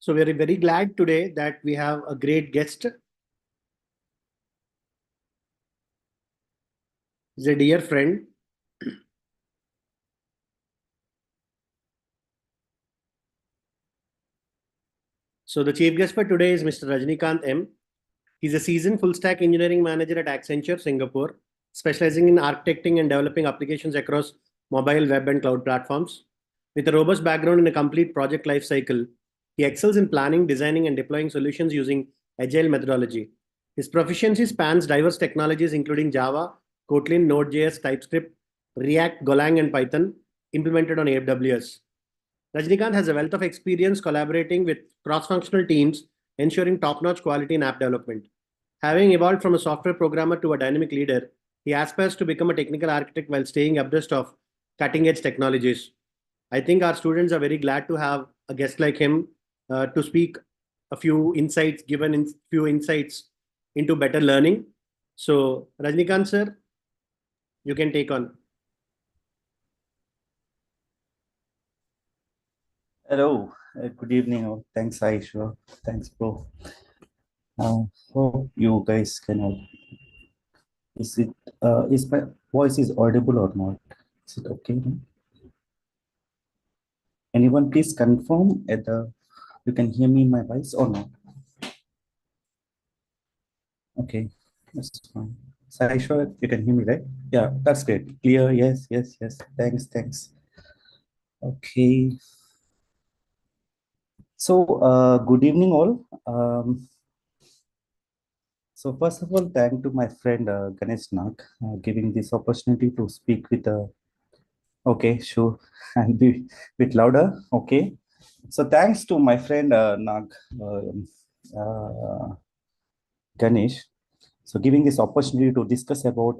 So we are very glad today that we have a great guest. He's a dear friend. So the chief guest for today is Mr. Rajnikant M. He's a seasoned full stack engineering manager at Accenture, Singapore, specializing in architecting and developing applications across mobile, web, and cloud platforms. With a robust background in a complete project lifecycle, he excels in planning, designing, and deploying solutions using agile methodology. His proficiency spans diverse technologies including Java, Kotlin, Node.js, TypeScript, React, Golang, and Python, implemented on AWS. Rajnikant has a wealth of experience collaborating with cross-functional teams, ensuring top-notch quality in app development. Having evolved from a software programmer to a dynamic leader, he aspires to become a technical architect while staying abreast of cutting-edge technologies. I think our students are very glad to have a guest like him to speak a few insights, few insights into better learning. So, Rajnikant sir, you can take on. Hello, good evening. Thanks, Aisha. Thanks, bro. Hope you guys can help. Is my voice is audible or not? Is it okay? Anyone please confirm you can hear me in my voice or not? Okay, that's fine. So Aisha, you can hear me, right? Yeah, that's great. Clear. Yes, yes, yes. Thanks. Okay. So, good evening, all. So first of all, thank to my friend Ganesh Nag giving this opportunity to speak with. Okay, sure. I'll be a bit louder. Okay. So thanks to my friend Nag Ganesh. So giving this opportunity to discuss about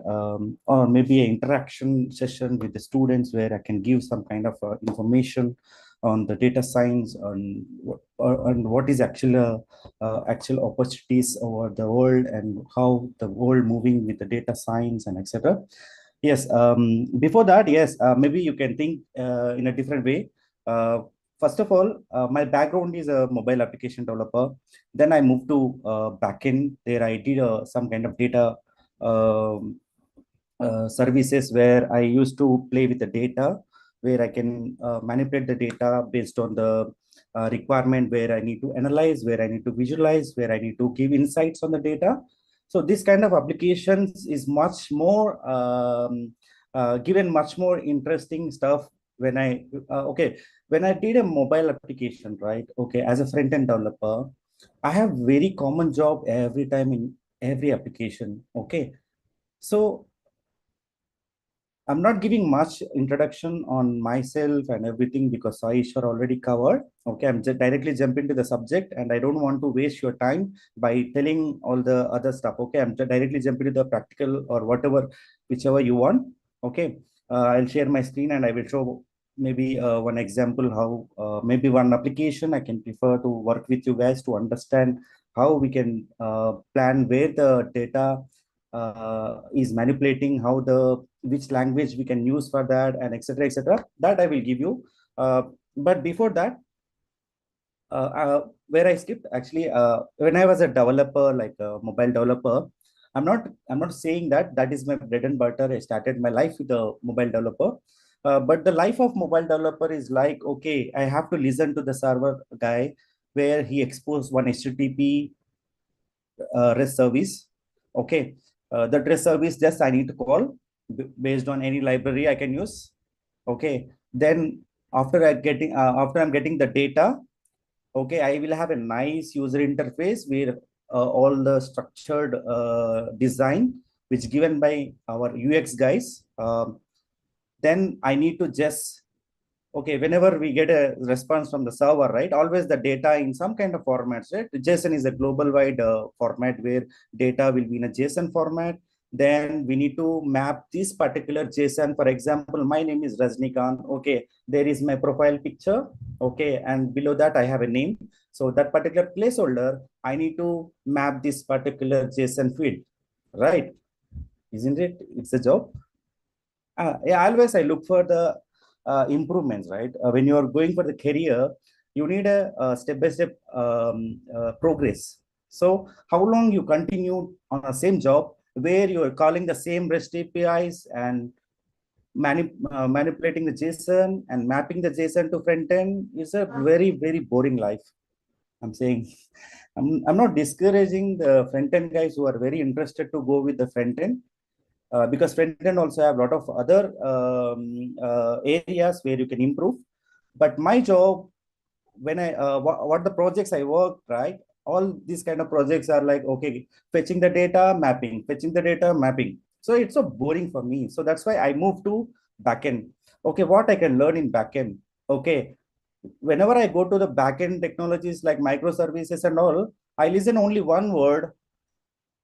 or maybe an interaction session with the students where I can give some kind of information on the data science on what is actual opportunities over the world and how the world moving with the data science and etc. Yes. Before that, yes, maybe you can think in a different way. First of all, my background is a mobile application developer. Then I moved to backend. There I did some kind of data um, services where I used to play with the data, where I can manipulate the data based on the requirement, where I need to analyze, where I need to visualize, where I need to give insights on the data. So this kind of applications is much more given much more interesting stuff when when I did a mobile application, right? Okay, as a front-end developer, I have very common job every time in every application. Okay, so I'm not giving much introduction on myself and everything because Aisha already covered. Okay, I'm just directly jump into the subject and I don't want to waste your time by telling all the other stuff. Okay, I'm just directly jump into the practical or whatever, whichever you want. Okay, I'll share my screen and I will show maybe one example how maybe one application I can prefer to work with you guys to understand how we can plan where the data is manipulating, how the which language we can use for that, and etc. That I will give you. But before that, where I skipped actually, when I was a developer, like a mobile developer, I'm not saying that that is my bread and butter. I started my life with a mobile developer. But the life of mobile developer is like, okay, I have to listen to the server guy where he exposed one HTTP REST service. Okay, that REST service just I need to call based on any library I can use. Okay, then after I'm getting the data, okay, I will have a nice user interface where all the structured design which given by our UX guys. Then I need to just okay, whenever we get a response from the server, right, always the data in some kind of formats, right? JSON is a global wide format where data will be in a JSON format. Then we need to map this particular JSON. For example, my name is Rajnikant. Okay, there is my profile picture. Okay, and below that I have a name. So that particular placeholder, I need to map this particular JSON field, right? Isn't it? It's a job. Yeah, always I look for the improvements, right? When you are going for the career, You need a step-by-step progress. So how long you continue on the same job where you are calling the same REST APIs and manipulating the JSON and mapping the JSON to front end is a very, very boring life. I'm saying, I'm not discouraging the front end guys who are very interested to go with the front end, because front end also have a lot of other areas where you can improve. But my job, when I what the projects I work, right? All these kind of projects are like, okay, fetching the data, mapping, fetching the data, mapping. So it's so boring for me. So that's why I moved to backend. Okay, what I can learn in backend. Okay, whenever I go to the backend technologies like microservices and all, I listen only one word.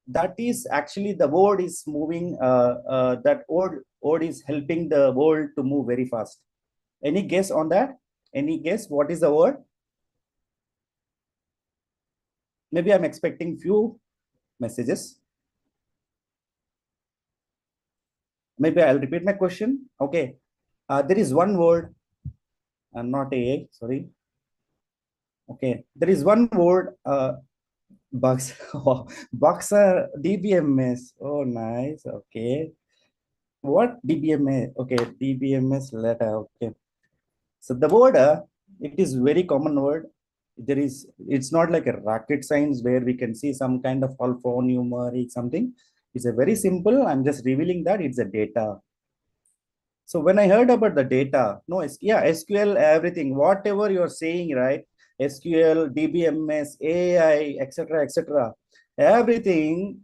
That is actually the world is moving. That word is helping the world to move very fast. Any guess on that? Any guess what is the word? Maybe I'm expecting few messages. Maybe I'll repeat my question. Okay. There is one word, not AI, sorry. Okay. There is one word, bugs. Bugs are DBMS. Oh, nice. Okay. What DBMS? Okay. DBMS letter. Okay. So the word, it is very common word. It's not like a rocket science where we can see some kind of alphanumeric something. It's a very simple. I'm just revealing that it's a data. So when I heard about the data, no, yeah, SQL, everything, whatever you're saying, right? SQL, DBMS, AI, etc., etc. Everything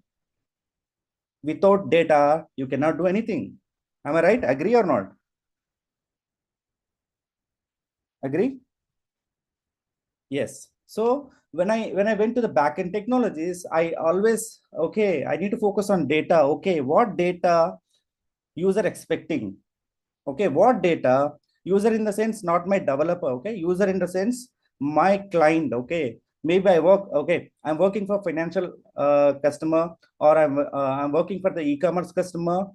without data, you cannot do anything. Am I right? Agree or not? Agree? Yes. So when I went to the backend technologies, I always, okay, I need to focus on data. Okay, what data user expecting? Okay, what data user in the sense not my developer? Okay, user in the sense my client. Okay, maybe I'm working for financial customer, or I'm working for the e-commerce customer.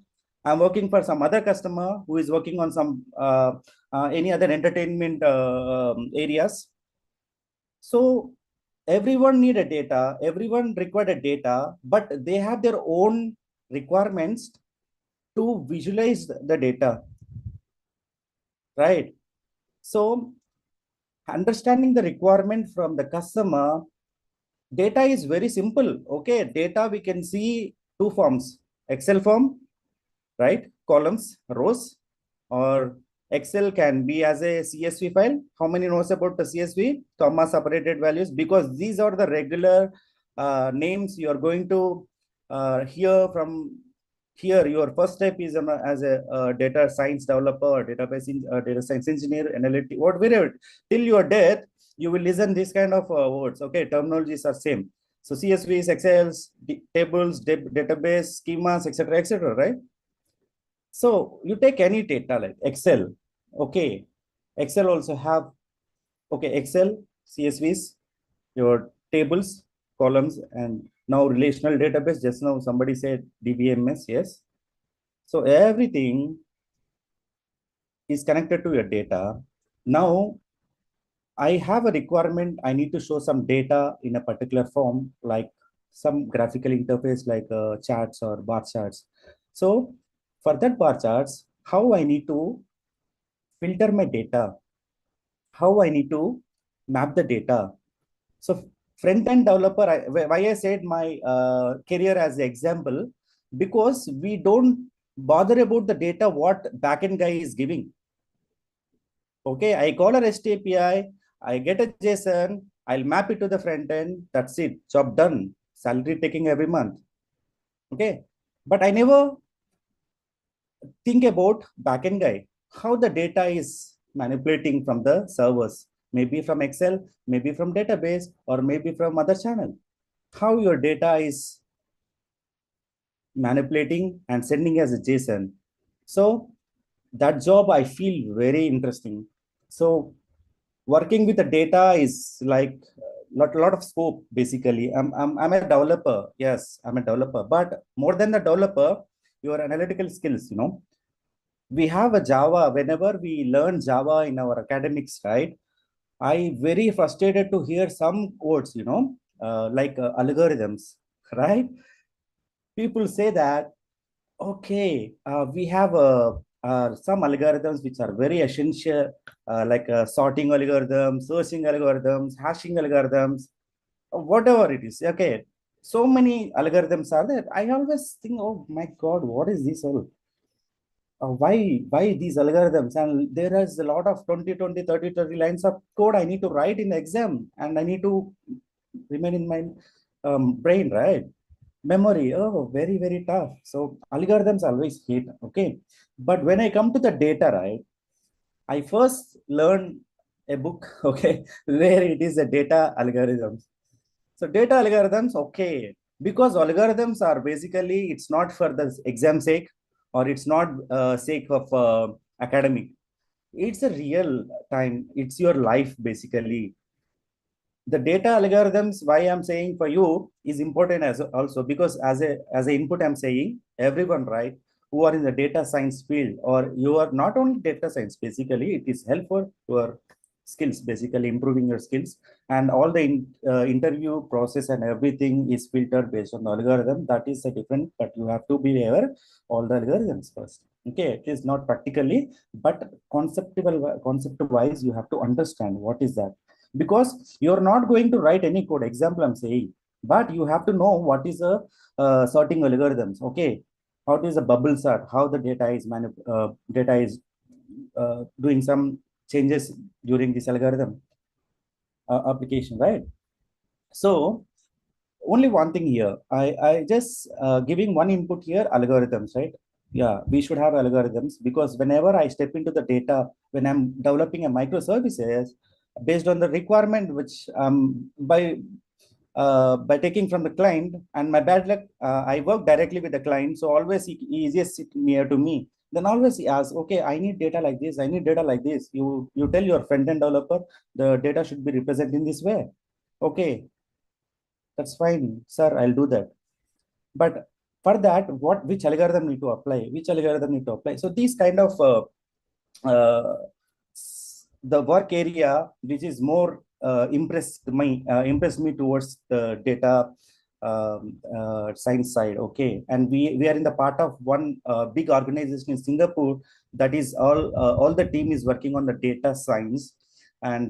I'm working for some other customer who is working on some any other entertainment areas. So everyone need a data, everyone required a data, but they have their own requirements to visualize the data, right? So understanding the requirement from the customer, data is very simple. Okay, data we can see two forms: Excel form, right? Columns, rows, or Excel can be as a CSV file. How many knows about the CSV? Comma separated values, because these are the regular names you are going to hear from here. Your first step is as a data science developer, or data science engineer, analytic, whatever. Till your death, you will listen this kind of words. Okay, terminologies are same. So CSVs, Excels, tables, database, schemas, etc., etc., right? So you take any data like Excel. Okay, Excel also have, okay, Excel, CSVs, your tables, columns, and now relational database. Just now somebody said DBMS, yes. So everything is connected to your data. Now I have a requirement. I need to show some data in a particular form, like some graphical interface like charts or bar charts. So for that bar charts, how I need to filter my data, how I need to map the data. So front-end developer, why I said my career as an example, because we don't bother about the data what backend guy is giving. Okay, I call a REST API, I get a JSON, I'll map it to the front end. That's it, job done. Salary taking every month. Okay, but I never think about backend guy, how the data is manipulating from the servers, maybe from Excel, maybe from database, or maybe from other channel. How your data is manipulating and sending as a JSON. So that job I feel very interesting. So working with the data is like lot of scope. Basically, I'm a developer. Yes, I'm a developer, but more than the developer, your analytical skills, we have a Java. Whenever we learn Java in our academics, right? I very frustrated to hear some quotes, like algorithms, right? People say that, okay, we have some algorithms which are very essential, like sorting algorithms, searching algorithms, hashing algorithms, whatever it is. Okay, so many algorithms are there. I always think, oh my God, what is this all? Why these algorithms? And there is a lot of 20, 20, 30, 30 lines of code I need to write in the exam, and I need to remain in my brain, right? Memory, oh, very, very tough. So algorithms always hate. Okay, but when I come to the data, right, I first learned a book, okay, where it is a data algorithms. So data algorithms, okay, because algorithms are basically, it's not for the exam sake, or it's not sake of academic. It's a real time. It's your life basically. The data algorithms, why I'm saying for you is important as also, because as a input I'm saying everyone, right, who are in the data science field, or you are not only data science, basically it is helpful for skills, basically improving your skills. And all the interview process and everything is filtered based on the algorithm. That is a different, but you have to be aware all the algorithms first. Okay, it is not practically, but concept wise you have to understand what is that, because you're not going to write any code, example I'm saying, but you have to know what is a sorting algorithms. Okay, how is a bubble sort, how the data is doing some changes during this algorithm application, right? So only one thing here, I just giving one input here, algorithms, right? Yeah, we should have algorithms, because whenever I step into the data, when I'm developing a microservices based on the requirement which by taking from the client, and my bad luck, I work directly with the client, so always he is just sit near to me. Then always he asks, okay, I need data like this, I need data like this. You tell your front end developer the data should be represented in this way. Okay, that's fine, sir, I'll do that. But for that, which algorithm need to apply, which algorithm need to apply? So these kind of uh, the work area which is more impressed me towards the data science side. Okay, and we are in the part of one big organization in Singapore, that is all the team is working on the data science. And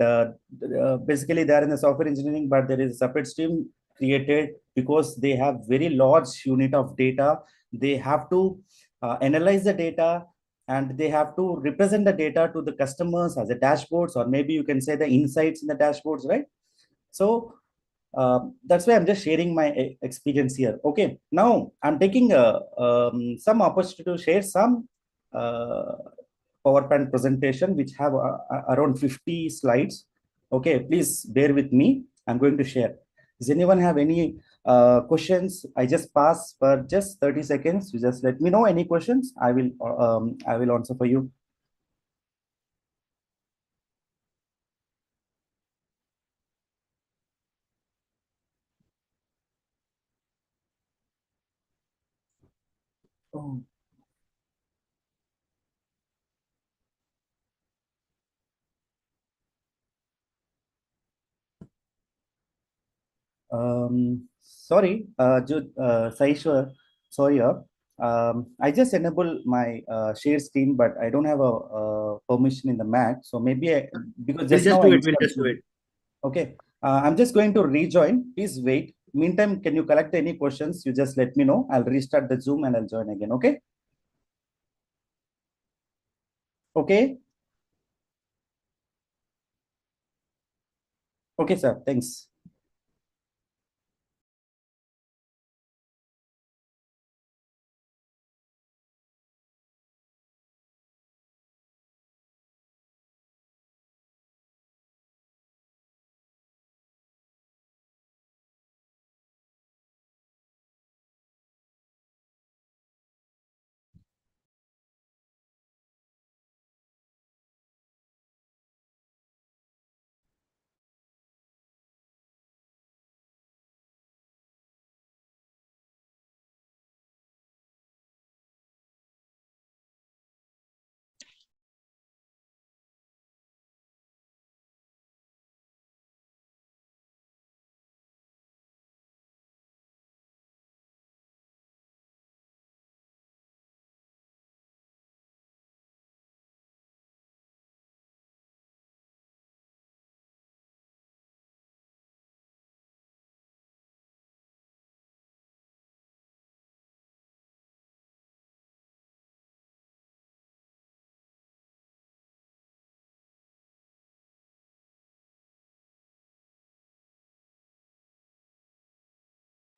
basically they are in the software engineering, but there is a separate stream created, because they have very large unit of data. They have to analyze the data, and they have to represent the data to the customers as a dashboards, or maybe you can say the insights in the dashboards, right? So that's why I'm just sharing my experience here. Okay, now I'm taking some opportunity to share some uh, PowerPoint presentation which have around 50 slides. Okay, please bear with me. I'm going to share. Does anyone have any questions? I just pass for just 30 seconds. You just let me know any questions. I will answer for you. Oh, sorry, Saishwar, sorry. I just enable my share screen, but I don't have a permission in the Mac. So maybe because We'll just just now I do it. We'll installed just do Zoom. it. Okay, I'm just going to rejoin. Please wait. Meantime, can you collect any questions? You just let me know. I'll restart the Zoom and I'll join again. Okay. Okay. Okay, sir. Thanks.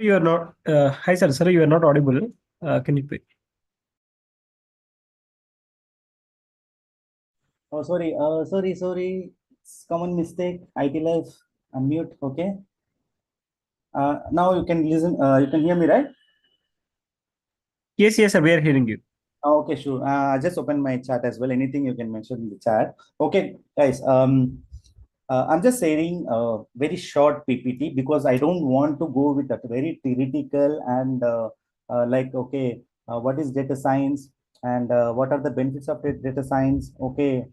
You are not. Hi, sir. Sir, you are not audible. Can you? Oh, sorry. Sorry. It's common mistake. IT life. Unmute. Okay. Now you can listen. You can hear me, right? Yes, yes, sir. We are hearing you. Okay, sure. I just opened my chat as well. Anything you can mention in the chat. Okay, guys. I'm just saying a very short PPT because I don't want to go with that very theoretical and like, okay, what is data science and what are the benefits of data science? Okay,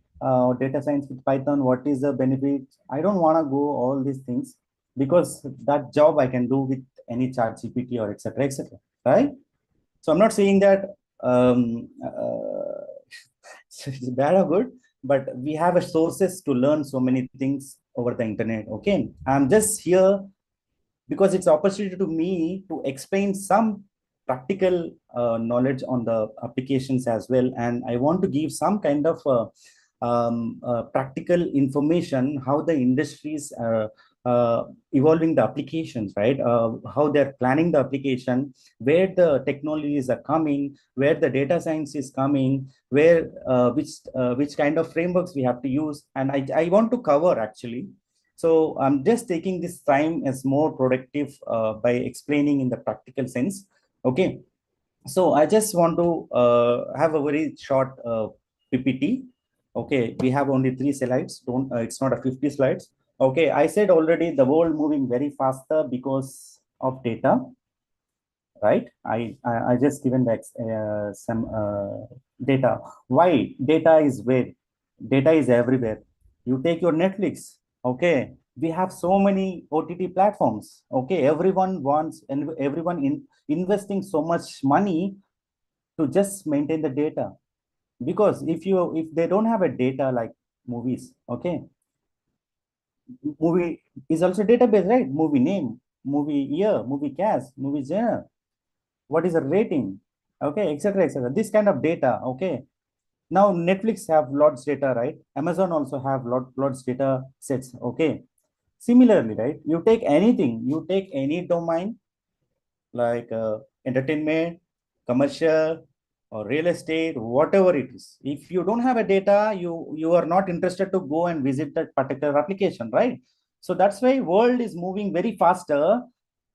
data science with Python, what is the benefit? I don't want to go all these things because that job I can do with any chat GPT or etc. Right? So I'm not saying that it's bad or good, but we have a sources to learn so many things over the internet. Okay, I'm just here because it's opportunity to me to explain some practical knowledge on the applications as well, and I want to give some kind of practical information how the industries are evolving the applications, right? How they're planning the application, where the technologies are coming, where the data science is coming, where which kind of frameworks we have to use, and I want to cover actually. So I'm just taking this time as more productive by explaining in the practical sense. Okay. So I just want to have a very short PPT. Okay. We have only 3 slides. Don't, it's not a 50 slides. Okay. I said already the world moving very faster because of data, right? I just given the, some data. Why? Data is where? Data is everywhere. You take your Netflix, okay? We have so many OTT platforms, okay? Everyone wants and everyone investing so much money to just maintain the data. Because if they don't have a data like movies, okay? Movie is also database, right? Movie name, movie year, movie cast, movie genre, what is the rating, okay, etc. This kind of data, okay. Now Netflix have lots data, right? Amazon also have lots data sets, okay. Similarly, right, you take anything, you take any domain like entertainment, commercial, or real estate, whatever it is. If you don't have a data, you are not interested to go and visit that particular application, right? So that's why world is moving very faster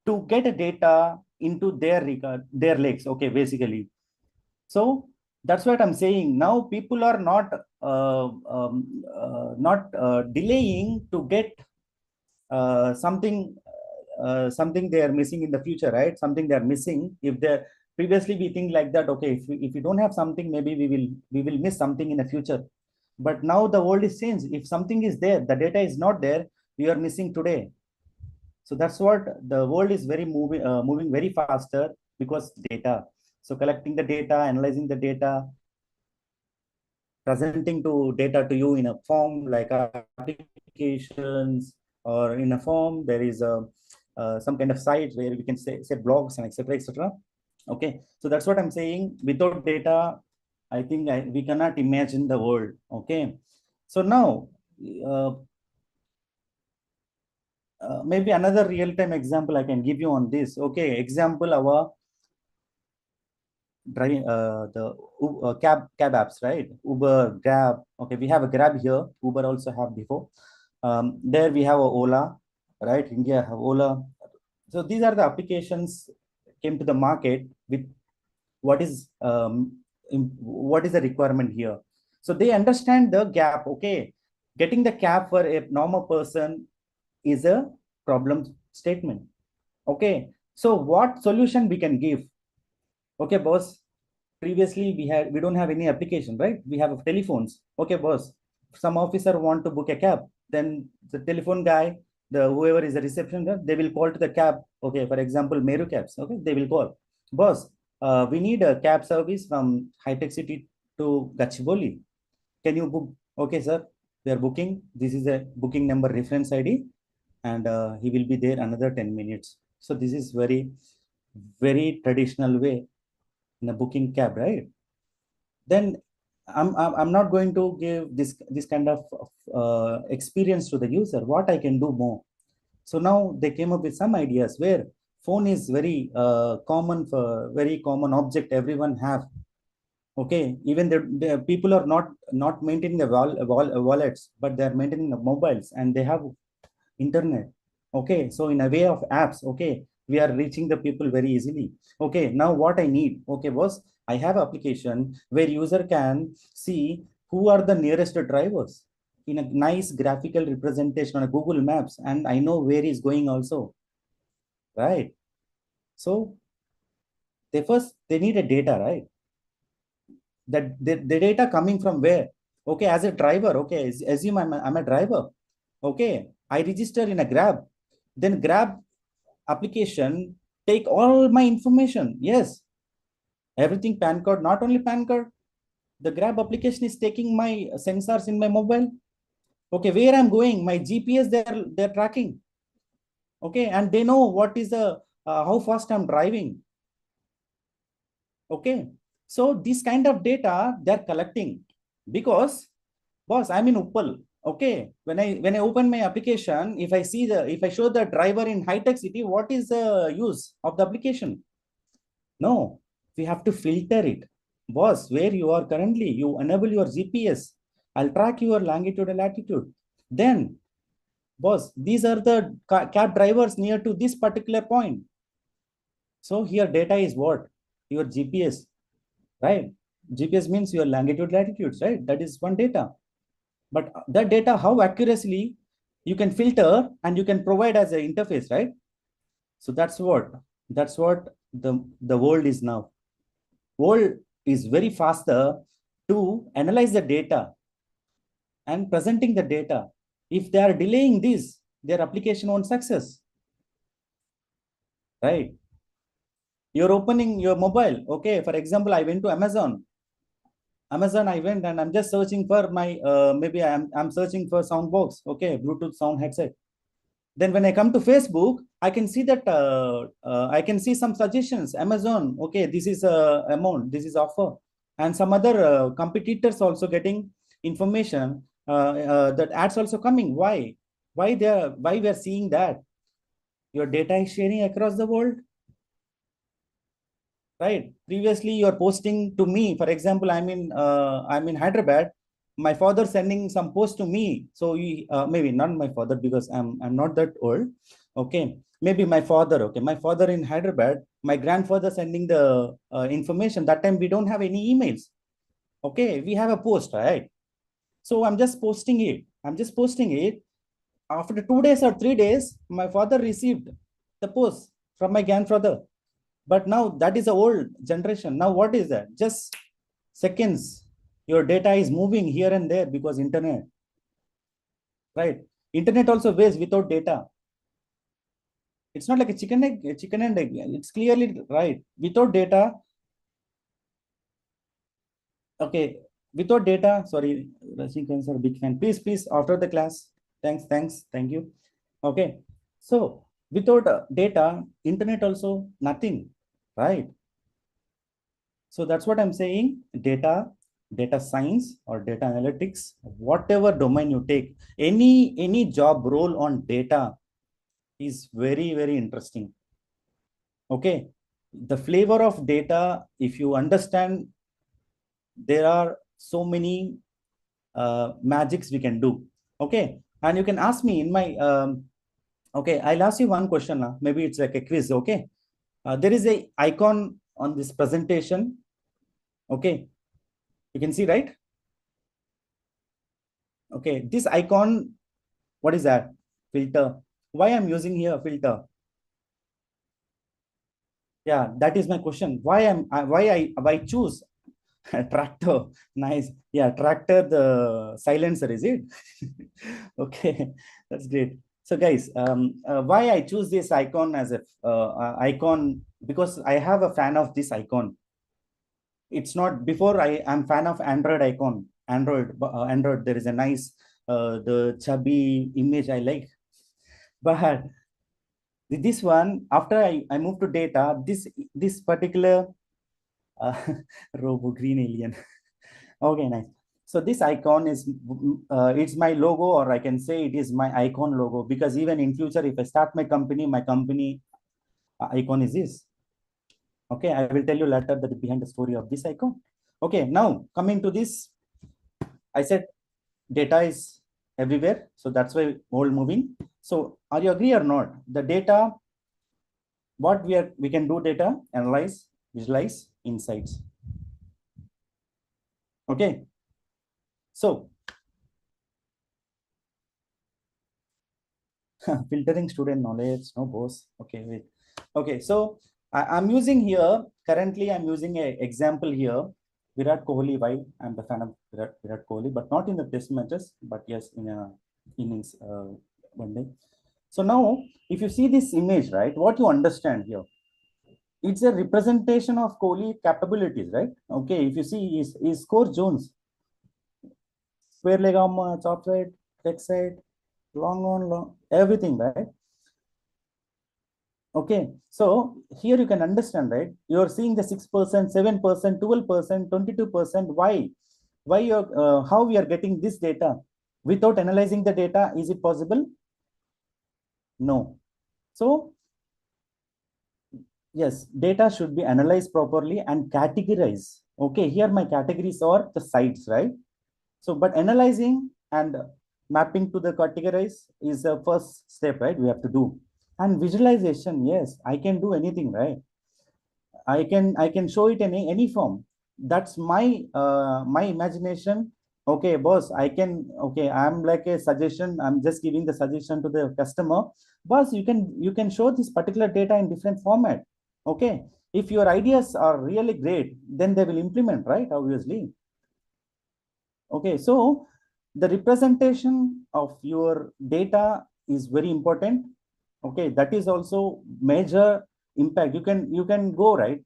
to get a data into their regard, their legs, okay, basically. So that's what I'm saying. Now people are not delaying to get something something they are missing in the future, right? Something they are missing. If they're previously we think like that, okay, if we don't have something, maybe we will miss something in the future. But now the world is changed. If something is there, the data is not there, we are missing today. So that's what the world is very moving very faster because data. So collecting the data, analyzing the data, presenting to data to you in a form like applications, or in a form there is a some kind of sites where we can say blogs and etc. Okay, so that's what I'm saying. Without data, I think we cannot imagine the world. Okay, so now maybe another real-time example I can give you on this. Okay, example, our driving the cab apps, right? Uber, Grab. Okay, we have a Grab here. Uber also have before. There we have a Ola, right? India have Ola. So these are the applications came to the market with what is the requirement here. So they understand the gap. Okay, getting the cab for a normal person is a problem statement. Okay, so what solution we can give? Okay, boss. Previously, we don't have any application, right? We have telephones. Okay, boss. Some officer want to book a cab, then the telephone guy, the whoever is the reception guy, they will call to the cab. Okay, for example, Meru cabs. Okay, they will call, boss. We need a cab service from High Tech City to Gachibowli. Can you book? Okay, sir. We are booking. This is a booking number reference ID, and he will be there another 10 minutes. So this is very traditional way in a booking cab, right? Then I'm not going to give this kind of experience to the user. What I can do more? So now they came up with some ideas where Phone is very very common object everyone have. Okay, even the people are not maintaining the wallets, but they are maintaining the mobiles and they have internet. Okay, so in a way of apps, okay, we are reaching the people very easily. Okay, now what I need, okay, was I have application where user can see who are the nearest drivers in a nice graphical representation on a Google Maps, and I know where he's going also, right? So they need a data, right? That the data coming from where? Okay, as a driver, okay, assume I'm a driver. Okay, I register in a Grab, then Grab application take all my information. Yes, everything PAN card, not only PAN card, the Grab application is taking my sensors in my mobile. Okay, where I'm going, my GPS they're tracking. Okay, and they know what is the how fast I'm driving. Okay, so this kind of data they're collecting because, boss, I'm in Uppal. Okay, when I open my application, if I show the driver in high-tech city, what is the use of the application? No, we have to filter it. Boss, where you are currently, you enable your GPS. I'll track your longitude and latitude. Then, boss, these are the cab drivers near to this particular point. So here data is what? Your GPS, right? GPS means your longitude, latitudes, right? That is one data. But that data, how accurately you can filter and you can provide as an interface, right? So that's what the world is now. World is very faster to analyze the data and presenting the data. If they are delaying this, their application won't success, right? You're opening your mobile. Okay, for example, I went to Amazon. I went and I'm just searching for my maybe I'm searching for sound box. Okay, Bluetooth sound headset. Then when I come to Facebook, I can see that I can see some suggestions. Amazon, okay, this is amount, this is offer, and some other competitors also getting information that ads also coming. Why? Why we are seeing that? Your data is sharing across the world, right? Previously, you're posting to me. For example, I'm in Hyderabad. My father sending some post to me. So maybe not my father because I'm not that old. Okay, maybe my father. Okay, my father in Hyderabad. My grandfather sending the information. That time we don't have any emails. Okay, we have a post, right? So I'm just posting it. After 2 days or 3 days, my father received the post from my grandfather. But now that is the old generation. Now what is that? Just seconds. Your data is moving here and there because internet, right? Internet also waits without data. It's not like a chicken and egg. It's clearly right. Without data, okay. Without data, sorry, Rajnikant sir, big fan. Please, after the class. Thanks, thank you. Okay. So without data, internet also nothing, right? So that's what I'm saying. Data science or data analytics, whatever domain you take, any job role on data is very, very interesting. Okay. The flavor of data, if you understand, there are so many magics we can do. Okay. And you can ask me in my, okay, I'll ask you one question. Maybe it's like a quiz. Okay. There is a icon on this presentation. Okay. You can see, right? Okay, this icon, what is that? Filter. Why I'm using here filter? Yeah, that is my question. Why I choose tractor? Nice. Yeah, tractor, the silencer, is it? Okay, that's great. So guys, why I choose this icon as a icon? Because I have a fan of this icon. It's not before I'm fan of Android icon. Android, there is a nice the chubby image I like. But this one, after I moved to data, this particular robo green alien. Okay, nice. So this icon is it's my logo, or I can say it is my icon logo, because even in future, if I start my company icon is this. Okay, I will tell you later that behind the story of this icon. Okay, now coming to this, I said data is everywhere, so that's why all moving. So are you agree or not? The data, what we can do data, analyze, visualize, insights. Okay, so filtering student knowledge, no boss. Okay, wait. Okay, so I'm using here, currently I'm using an example here, Virat Kohli. Why? I'm the fan of Virat Kohli, but not in the test matches, but yes, in a innings one day. So now, if you see this image, right, what you understand here, it's a representation of Kohli capabilities, right? Okay, if you see his score zones, square leg arm, top side, leg side, long on, long, everything, right? Okay, so here you can understand, right? You're seeing the 6%, 7%, 12%, 22%. Why? Why you're how we are getting this data without analyzing the data? Is it possible? No. So yes, data should be analyzed properly and categorized. Okay, here my categories are the sites, right? So, but analyzing and mapping to the categorize is the first step, right? We have to do. And visualization, yes, I can do anything, right? I can show it in any form. That's my imagination. Okay, boss, I can, okay, I'm like a suggestion, I'm just giving the suggestion to the customer. Boss, you can show this particular data in different format. Okay, if your ideas are really great, then they will implement, right? Obviously. Okay, so the representation of your data is very important. Okay, that is also major impact. You can go, right?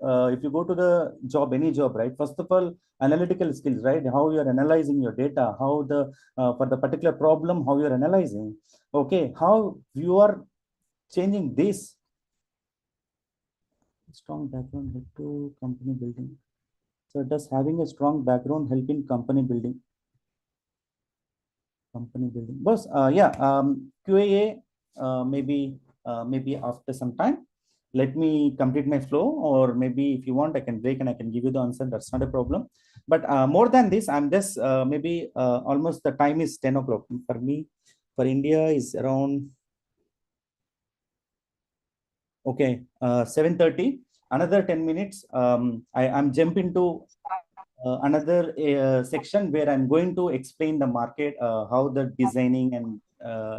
If you go to the job, any job, right? First of all, analytical skills, right? How you're analyzing your data, how the for the particular problem, how you're analyzing. Okay, how you are changing this. Strong background help to company building. So does having a strong background help in company building? Company building, boss. Yeah, QAA, maybe after some time. Let me complete my flow, or maybe if you want, I can break and I can give you the answer. That's not a problem. But more than this, I'm just maybe almost the time is 10 o'clock for me. For India is around, okay, 7:30. Another 10 minutes. I'm jumping to another section where I'm going to explain the market, how the designing and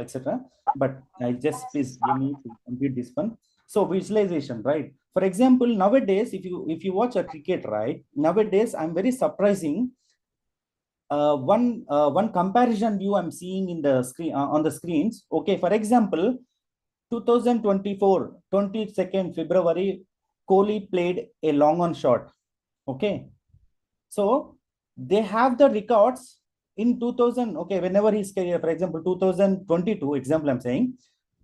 etc. But I just please give me to complete this one. So visualization, right? For example, nowadays, if you watch a cricket, right? Nowadays, I'm very surprising. One comparison view I'm seeing in the screen on the screens. Okay, for example, 2024, 22nd February, Kohli played a long on shot. Okay, so they have the records in 2000. Okay, whenever his career, for example, 2022, example I'm saying,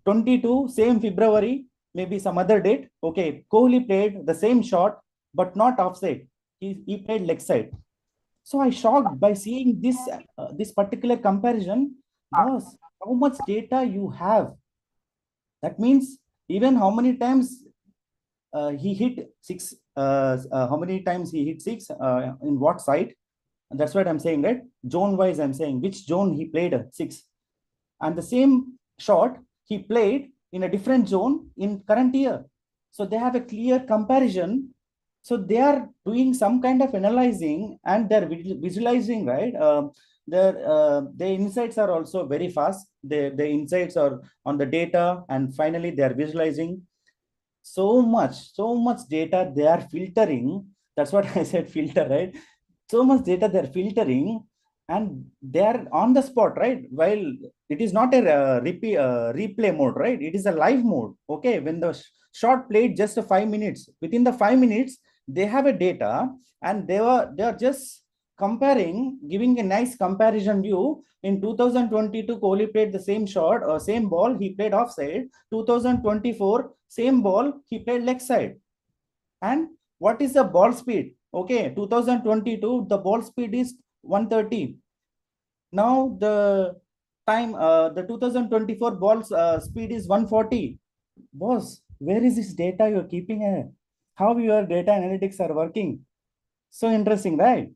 22, same February, maybe some other date. Okay, Kohli played the same shot, but not offside. He played leg side. So I shocked by seeing this particular comparison. Boss, how much data you have? That means even how many times he hit six, how many times he hit six, in what side. And that's what I'm saying, right? Zone wise, I'm saying which zone he played six. And the same shot he played in a different zone in current year. So they have a clear comparison. So they are doing some kind of analyzing and they're visualizing, right? Their insights are also very fast. The insights are on the data, and finally they are visualizing so much data they are filtering. That's what I said, filter, right? So much data they're filtering, and they're on the spot, right? While it is not a replay mode, right? It is a live mode. Okay, when the shot played just 5 minutes, within the 5 minutes they have a data, and they are just comparing, giving a nice comparison view. In 2022, Kohli played the same shot or same ball, he played offside. 2024, same ball, he played leg side. And what is the ball speed? Okay, 2022, the ball speed is 130. Now the time, the 2024 ball speed is 140. Boss, where is this data you're keeping? How your data analytics are working? So interesting, right?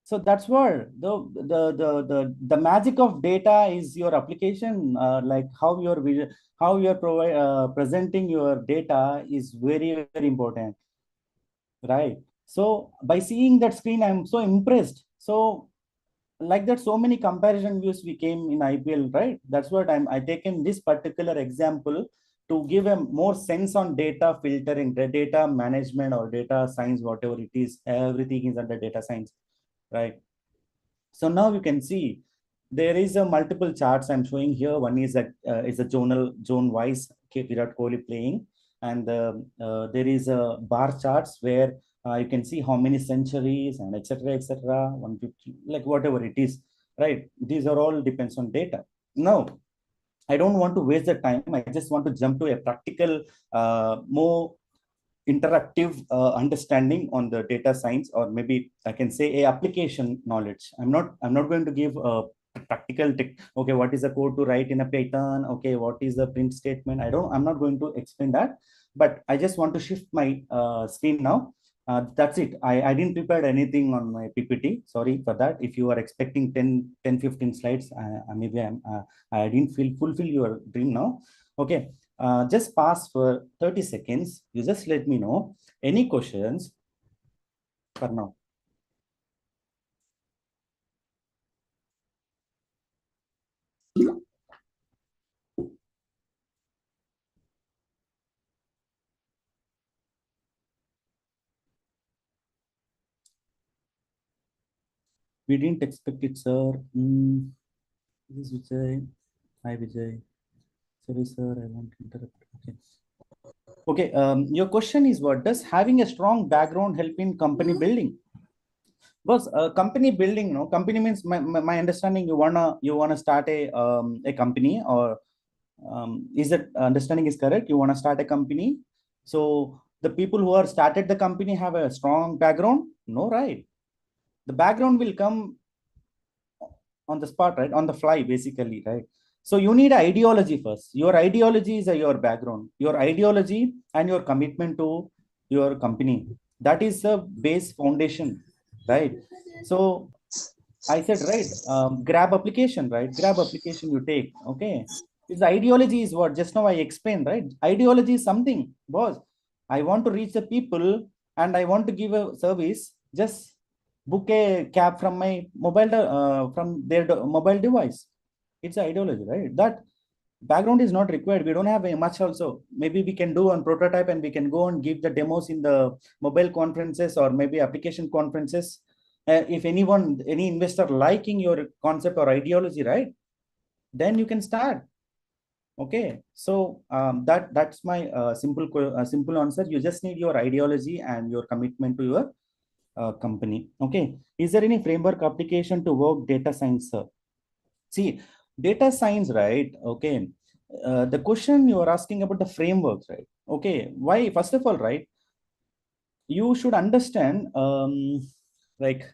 So that's what the magic of data is. Your application, like how you're presenting your data is very, very important, right? So by seeing that screen, I'm so impressed. So like that, so many comparison views we came in IPL, right? That's what I taken this particular example to give a more sense on data filtering, the data management or data science, whatever it is, everything is under data science, right? So now you can see there is a multiple charts I'm showing here. One is a zone wise Virat Kohli playing, and there is a bar charts where you can see how many centuries and etc. etc. 150, like whatever it is, right? These are all depends on data. Now I don't want to waste the time. I just want to jump to a practical, more interactive understanding on the data science, or maybe I can say a application knowledge. I'm not going to give a practical tech. Okay, what is the code to write in a Python? Okay, what is the print statement? I'm not going to explain that, but I just want to shift my screen now. That's it. I didn't prepare anything on my PPT. Sorry for that. If you are expecting 10 15 slides, maybe I didn't fulfill your dream now. Okay, just pass for 30 seconds. You just let me know any questions for now. We didn't expect it, sir. This is Vijay. Hi, Vijay. Sorry, sir. I won't interrupt. Okay. Okay. Your question is, what does having a strong background help in company building? Was company building, no? Company means my understanding. You wanna start a company, or is that understanding is correct? You wanna start a company, so the people who are started the company have a strong background? No, right? The background will come on the spot, right? On the fly, basically, right? So you need ideology first. Your ideology is your background. Your ideology and your commitment to your company. That is the base foundation, right? So I said, right, grab application, right? Grab application you take, okay? Its ideology is what just now I explained, right? Ideology is something, boss. I want to reach the people and I want to give a service. Just book a cab from my from their mobile device. It's ideology, right? That background is not required. We don't have much also. Maybe we can do on prototype and we can go and give the demos in the mobile conferences or maybe application conferences. If any investor liking your concept or ideology, right, then you can start. Okay, so that's my simple answer. You just need your ideology and your commitment to your company. Okay, is there any framework application to work data science, sir? See, data science, right? Okay, the question you are asking about the frameworks, right? Okay, why? First of all, right, you should understand, like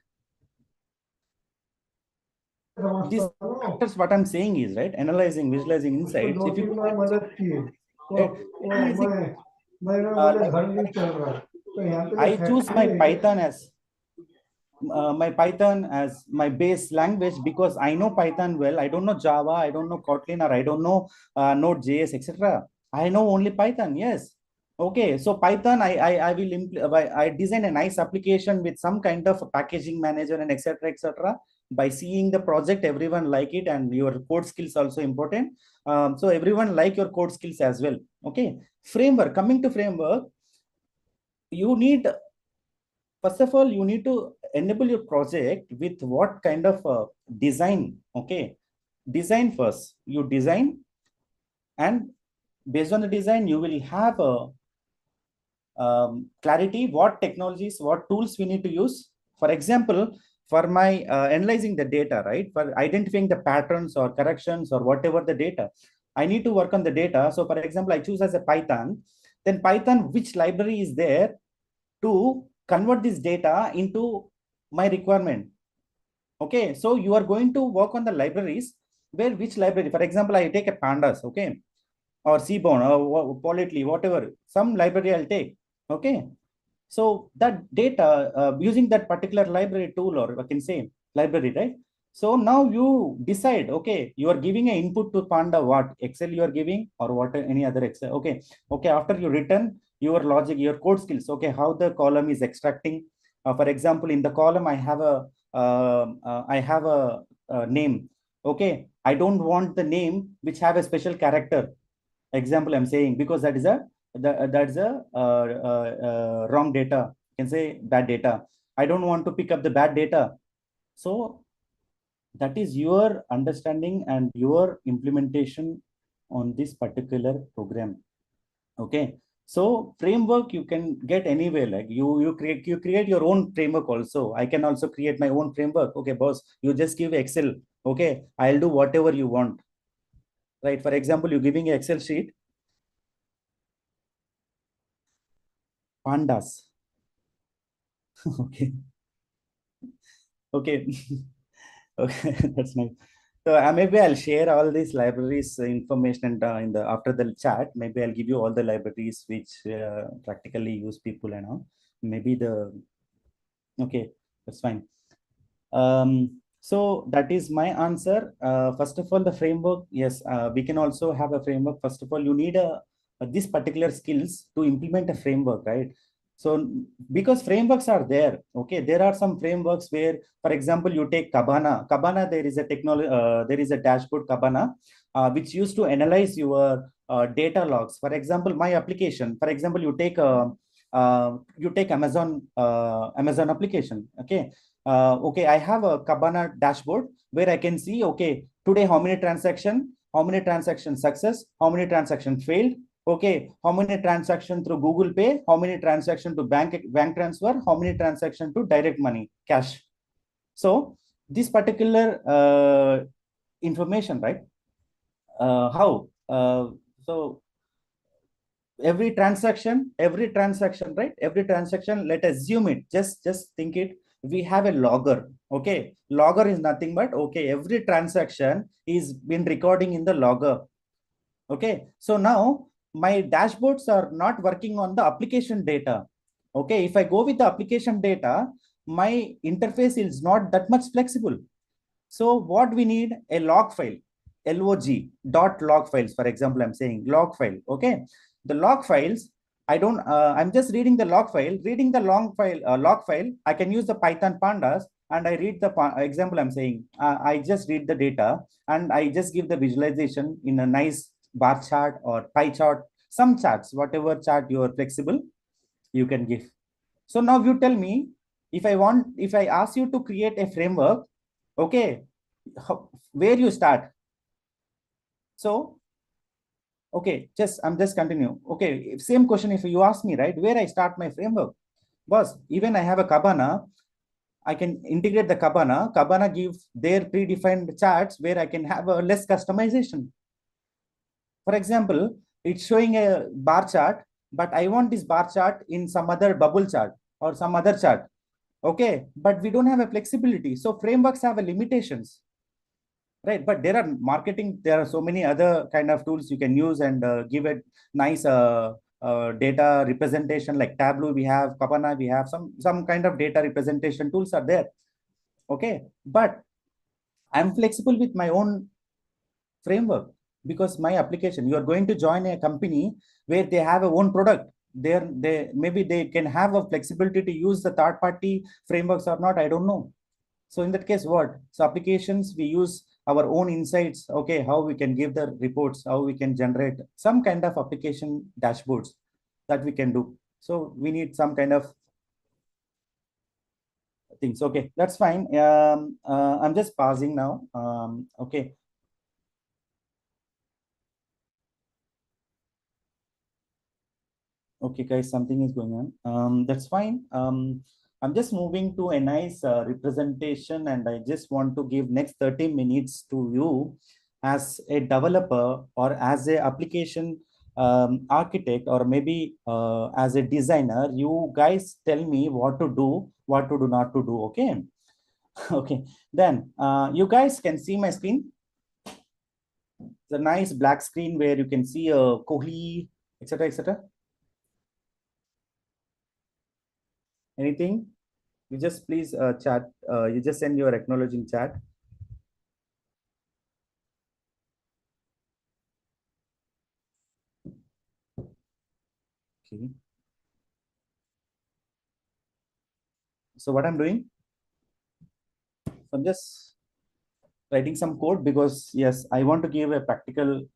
these factors. What I'm saying is, right, analyzing, visualizing insights. If you right, analyzing, I choose my Python as my base language because I know Python well. I don't know Java, I don't know Kotlin, or I don't know Node.js, etc. I know only Python. Yes. Okay. So Python, I design a nice application with some kind of packaging manager and etc. etc. By seeing the project, everyone like it, and your code skills also important. So everyone like your code skills as well. Okay. Framework. Coming to framework, you need, first of all, you need to enable your project with what kind of design. Okay, design first. You design, and based on the design you will have a clarity what technologies, what tools we need to use. For example, for my analyzing the data, right, for identifying the patterns or corrections or whatever the data, I need to work on the data. So for example, I choose as a Python, then Python, which library is there to convert this data into my requirement. Okay, so you are going to work on the libraries where which library, for example, I take a pandas. Okay, or Seaborn or Politely, whatever, some library I'll take. Okay. So that data using that particular library tool, or I can say library, right? So now you decide, okay, you are giving an input to Panda, what Excel you are giving or what any other Excel. Okay. Okay. After you return your logic, your code skills. Okay. How the column is extracting. For example, in the column, I have a name. Okay. I don't want the name which have a special character. Example I'm saying, because that is a wrong data. You can say bad data. I don't want to pick up the bad data. So that is your understanding and your implementation on this particular program. Okay. So framework you can get anywhere. Like you create your own framework also. I can also create my own framework. Okay, boss, you just give Excel. Okay, I'll do whatever you want. Right. For example, you're giving an Excel sheet. Pandas. Okay. Okay. Okay, that's nice. So maybe I'll share all these libraries information in the after the chat. Maybe I'll give you all the libraries which practically use people and all. Maybe the okay, that's fine. So that is my answer. First of all, the framework. Yes, we can also have a framework. First of all, you need this particular skills to implement a framework, right? So because frameworks are there, okay, there are some frameworks where, for example, you take Kabana. Kabana, there is a technology, there is a dashboard Kabana, which used to analyze your data logs. For example, my application. For example, you take Amazon application. Okay, okay, I have a Kabana dashboard where I can see, okay, today how many transactions success, how many transactions failed. Okay, how many transactions through Google Pay, how many transactions to bank transfer, how many transactions to direct money, cash. So this particular information, right? How? So every transaction, right? Every transaction, let us assume it. Just think it. We have a logger. Okay, logger is nothing but okay. Every transaction is been recording in the logger. Okay, so now my dashboards are not working on the application data. Okay, if I go with the application data, my interface is not that much flexible. So what we need, a log file, log files. For example, I'm saying log file. Okay, the log files. I'm just reading the log file. Reading the log file. I can use the Python pandas and I read the example. I'm saying I just read the data and I just give the visualization in a nice bar chart or pie chart. Some charts, whatever chart you are flexible, you can give. So now you tell me, if I ask you to create a framework, okay, where you start. So okay, I'm just continue. Okay, same question if you ask me, right, where I start my framework. Boss, even I have a Kabana, I can integrate the Kabana gives their predefined charts where I can have a less customization. For example, it's showing a bar chart, but I want this bar chart in some other bubble chart or some other chart. Okay, but we don't have a flexibility. So frameworks have a limitations, right? But there are so many other kind of tools you can use and give it nice data representation, like Tableau we have, Kapana we have, some kind of data representation tools are there. Okay, but I'm flexible with my own framework because my application, you are going to join a company where they have a own product. Maybe they can have a flexibility to use the third party frameworks or not, I don't know. So in that case, what? So applications, we use our own insights. Okay, how we can give the reports, how we can generate some kind of application dashboards that we can do. So we need some kind of things. Okay, that's fine. I'm just pausing now. Okay. Okay, guys, something is going on. That's fine. I'm just moving to a nice representation, and I just want to give next 30 minutes to you as a developer or as a application architect, or maybe as a designer. You guys tell me what to do, not to do. Okay. Okay. Then you guys can see my screen. The nice black screen where you can see Kohli, etc., etc. Anything? You just please chat. You just send your acknowledging chat. Okay. So what I'm doing, I'm just writing some code because yes, I want to give a practical.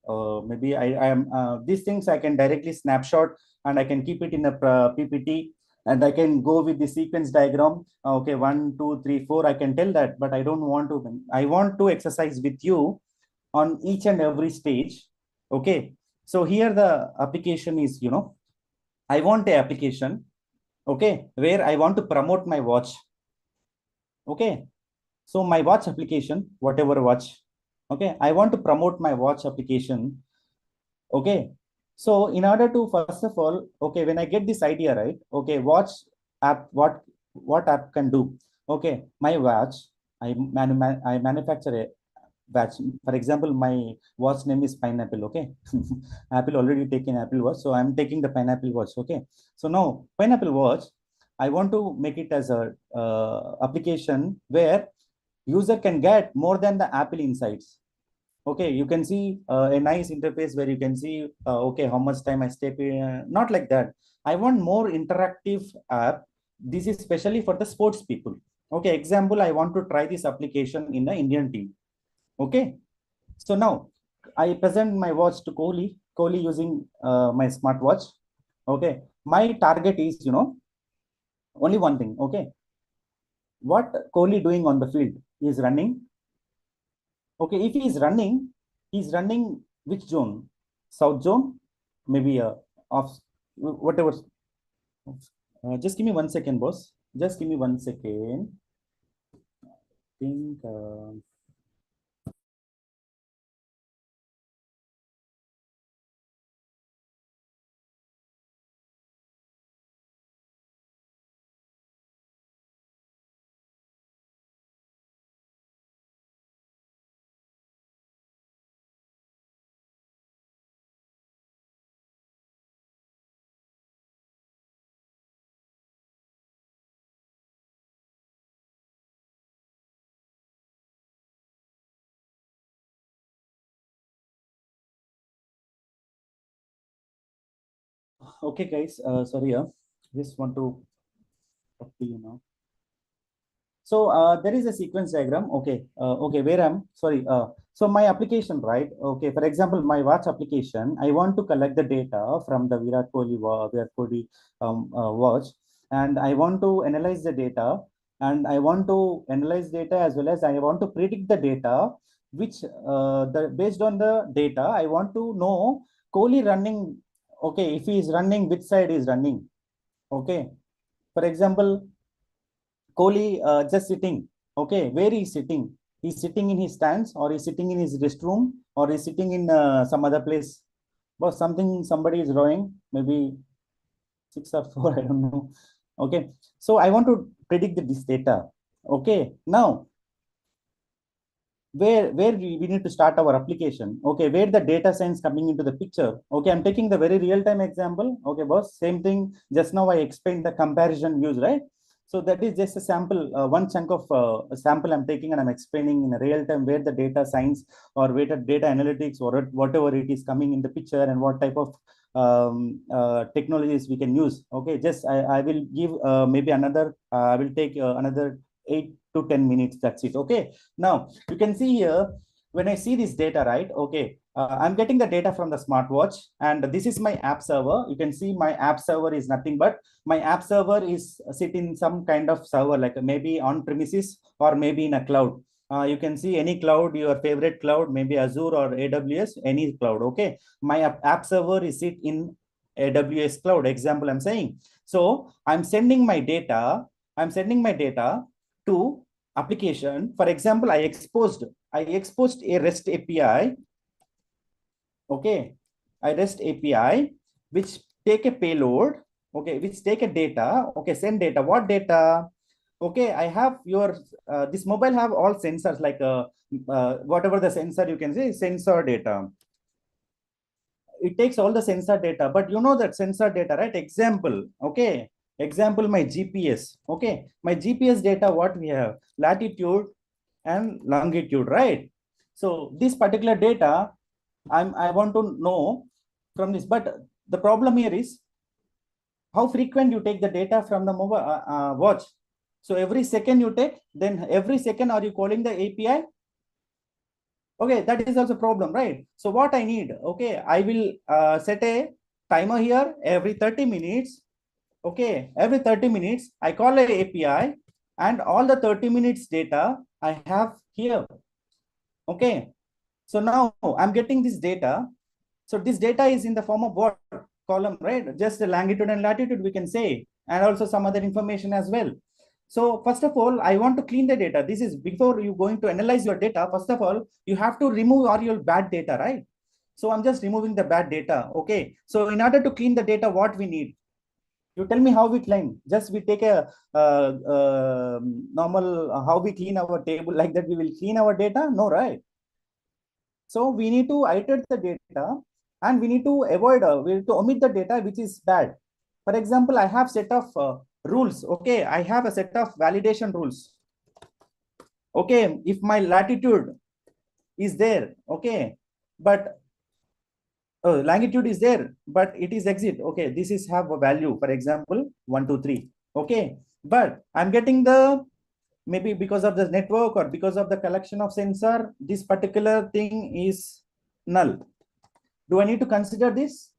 Maybe I am these things I can directly snapshot and I can keep it in a PPT and I can go with the sequence diagram. Okay, 1, 2, 3, 4. I can tell that, but I don't want to. I want to exercise with you on each and every stage. Okay, so here the application is, I want a application, okay, where I want to promote my watch. Okay, so my watch application, whatever watch, okay, I want to promote my watch application. Okay, so in order to, first of all, okay, when I get this idea, right, okay, watch app, what app can do? Okay, my watch, I manufacture a watch. For example, my watch name is Pineapple. Okay, Apple already taken Apple Watch, so I'm taking the Pineapple Watch. Okay, so now Pineapple Watch, I want to make it as a application where user can get more than the Apple insights. Okay, you can see a nice interface where you can see okay, how much time I stay, not like that. I want more interactive app. This is especially for the sports people. Okay, example, I want to try this application in the Indian team. Okay, so now I present my watch to Kohli using my smartwatch. Okay, my target is, only one thing. Okay, what Kohli doing on the field? He is running. Okay, if he is running, he's running which zone? South zone, maybe off, whatever. Just give me 1 second, boss. Just give me 1 second. I think. Okay, guys. Sorry, just want to talk to you now. So there is a sequence diagram. Okay, okay, where I'm sorry. So my application, right? Okay, for example, my watch application, I want to collect the data from the Virat Kohli watch, and I want to analyze the data, and I want to analyze data as well as I want to predict the data, which the based on the data, I want to know Kohli running. Okay, if he is running, which side is running? Okay, for example, Kohli just sitting. Okay, where he's sitting? He's sitting in his stands, or he's sitting in his restroom, or he's sitting in some other place. But somebody is drawing, maybe 6 or 4, I don't know. Okay, so I want to predict this data. Okay, now where we need to start our application. Okay, where the data science coming into the picture. Okay, I'm taking the very real-time example. Okay, boss, same thing. Just now I explained the comparison views, right? So that is just a sample, one chunk of a sample I'm taking and I'm explaining in real time where the data science or where the data analytics or whatever it is coming in the picture and what type of technologies we can use. Okay, just I will give maybe another, I will take another 8 to 10 minutes. That's it. Okay, now you can see here, when I see this data, right? Okay, I'm getting the data from the smartwatch and this is my app server. You can see my app server is nothing but my app server is sit in some kind of server, like maybe on premises or maybe in a cloud. You can see any cloud, your favorite cloud, maybe Azure or AWS, any cloud. Okay, my app server is sit in AWS cloud. Example, I'm saying. So I'm sending my data. I'm sending my data to application. For example, I exposed a REST API. Okay, I REST API which take a payload. Okay, which take a data. Okay, send data. What data? Okay, I have your, this mobile have all sensors, like whatever the sensor you can say, sensor data. It takes all the sensor data, but you know that sensor data, right? Example, okay. Example, my GPS, okay. My GPS data, what we have? Latitude and longitude, right? So this particular data, I want to know from this, but the problem here is how frequent you take the data from the mobile watch. So every second you take, then every second are you calling the API? Okay, that is also a problem, right? So what I need, okay, I will set a timer here every 30 minutes. Okay, every 30 minutes, I call a API and all the 30 minutes data I have here. Okay, so now I'm getting this data. So this data is in the form of what? Column, right? Just the longitude and latitude we can say, and also some other information as well. So first of all, I want to clean the data. This is before you going to analyze your data. First of all, you have to remove all your bad data, right? So I'm just removing the bad data. Okay. So in order to clean the data, what we need? You tell me how we clean. Just we take a normal, how we clean our table, like that we will clean our data? No, right? So we need to iterate the data and we need to avoid, we need to omit the data which is bad. For example, I have set of rules. Okay, I have a set of validation rules. Okay, if my latitude is there, okay, but longitude is there, but it is exit. Okay, this is have a value. For example, 1, 2, 3. Okay, but I'm getting the, maybe because of the network or because of the collection of sensor, this particular thing is null. Do I need to consider this?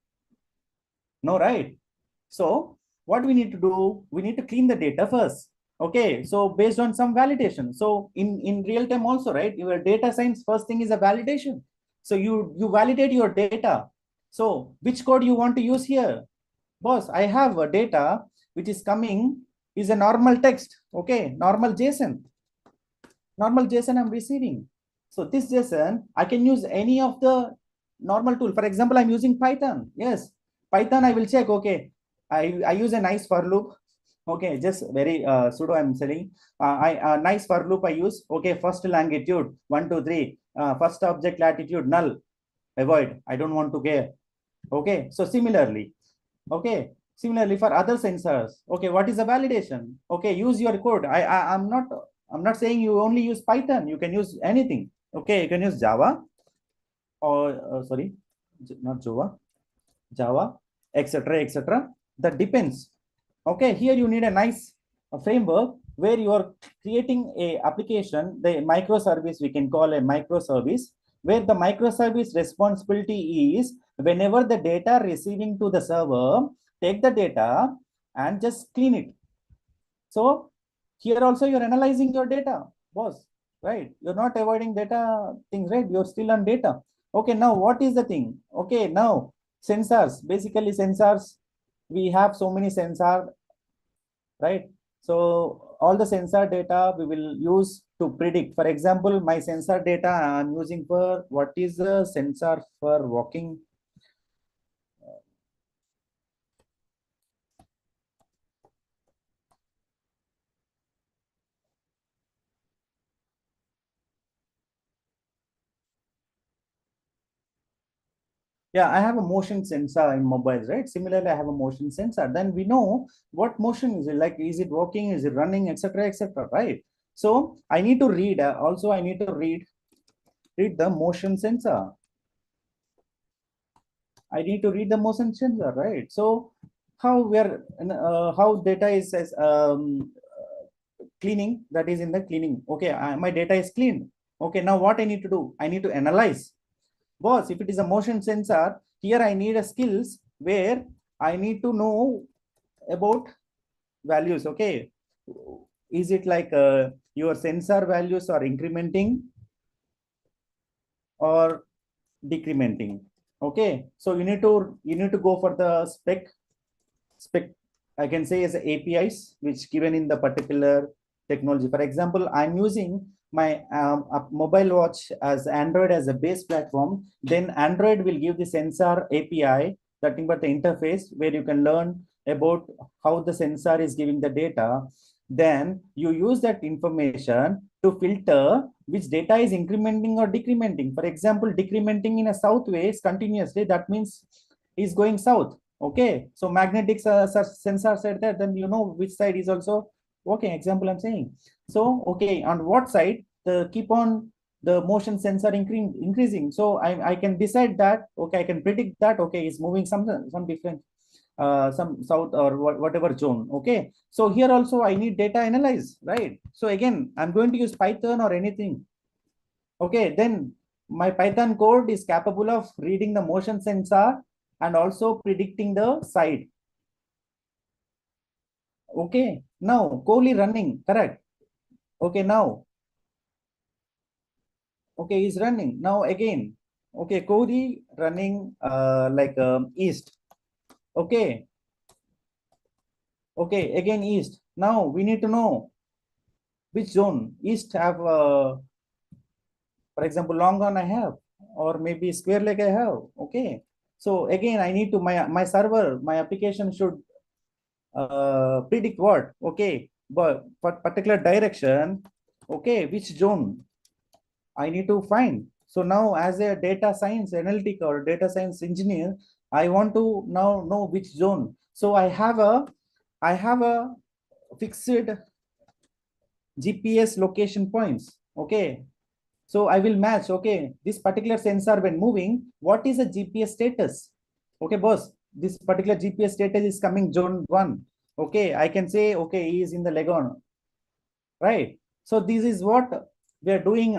No, right? So what we need to do, we need to clean the data first. Okay, so based on some validation. So in real time also, right? Your data science first thing is a validation. So you validate your data. So which code you want to use here? Boss, I have a data which is coming is a normal text. Okay, normal JSON. Normal JSON I'm receiving. So this JSON, I can use any of the normal tool. For example, I'm using Python. Yes, Python, I will check. Okay, I use a nice for loop. Okay, just very pseudo I'm saying. Nice for loop I use. Okay, first longitude 1, 2, 3. First object latitude null. Avoid. I don't want to care. Okay, so similarly. Okay, similarly for other sensors. Okay, what is the validation? Okay, use your code. I'm not saying you only use Python. You can use anything. Okay, you can use Java or sorry, not Java, etc., etc. That depends. Okay, here you need a nice framework where you are creating a application, the microservice, we can call a microservice, where the microservice responsibility is whenever the data receiving to the server, take the data and just clean it. So here also you're analyzing your data, boss, right? You're not avoiding data things, right? You're still on data. Okay, now what is the thing? Okay, now sensors, basically sensors, we have so many sensors, right? So all the sensor data we will use to predict. For example, my sensor data I'm using for, what is the sensor for walking? Yeah, I have a motion sensor in mobiles, right? Similarly, I have a motion sensor. Then we know what motion is it, like, is it walking, is it running, etc., etc., right? So I need to read, also I need to read the motion sensor. I need to read the motion sensor, right? So how we are, how data is as cleaning, that is in the cleaning. Okay, my data is cleaned. Okay, now what I need to do? I need to analyze. Boss, if it is a motion sensor, here I need a skills where I need to know about values. Okay, is it like your sensor values are incrementing or decrementing? Okay, so you need to go for the spec, I can say, as APIs which given in the particular technology. For example, I'm using my mobile watch as Android as a base platform. Then Android will give the sensor API, nothing but the interface where you can learn about how the sensor is giving the data. then you use that information to filter which data is incrementing or decrementing. For example, decrementing in a south ways continuously, that means is going south. Okay, so magnetic sensor said that, then you know which side is also okay. Example I'm saying. So okay, on what side the keep on the motion sensor increasing. So I can decide that, okay, I can predict that, okay, it's moving some different some south or whatever zone. Okay, so here also I need data analyze, right? So again, I'm going to use Python or anything. Okay, then my Python code is capable of reading the motion sensor and also predicting the side. Okay, now Kohli running, correct? Okay, now, okay, he's running now again. Okay, Kohli running like east. Okay, okay, again east. Now we need to know which zone. East have for example, long on I have, or maybe square leg I have. Okay, so again I need to my server, my application should predict what. Okay, but for particular direction, okay, which zone I need to find. So now as a data science analytic or data science engineer, I want to now know which zone. So I have a fixed GPS location points. Okay, so I will match, okay, this particular sensor when moving, what is the GPS status? Okay, boss, this particular GPS status is coming zone 1. Okay, I can say, okay, he is in the Legon, right? So this is what we are doing,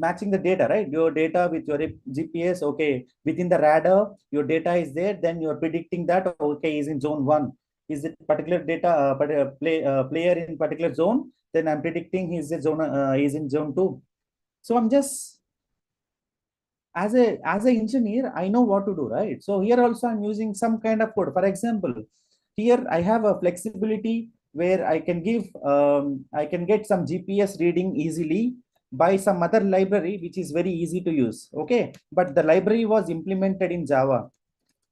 matching the data, right? Your data with your GPS, okay, within the radar, your data is there, then you're predicting that, okay, is in zone 1. Is it particular data, player in particular zone? Then I'm predicting he's in zone 2. So I'm just as a engineer, I know what to do, right? So here also I'm using some kind of code. For example, here I have a flexibility where I can give I can get some GPS reading easily by some other library which is very easy to use. Okay, but the library was implemented in Java.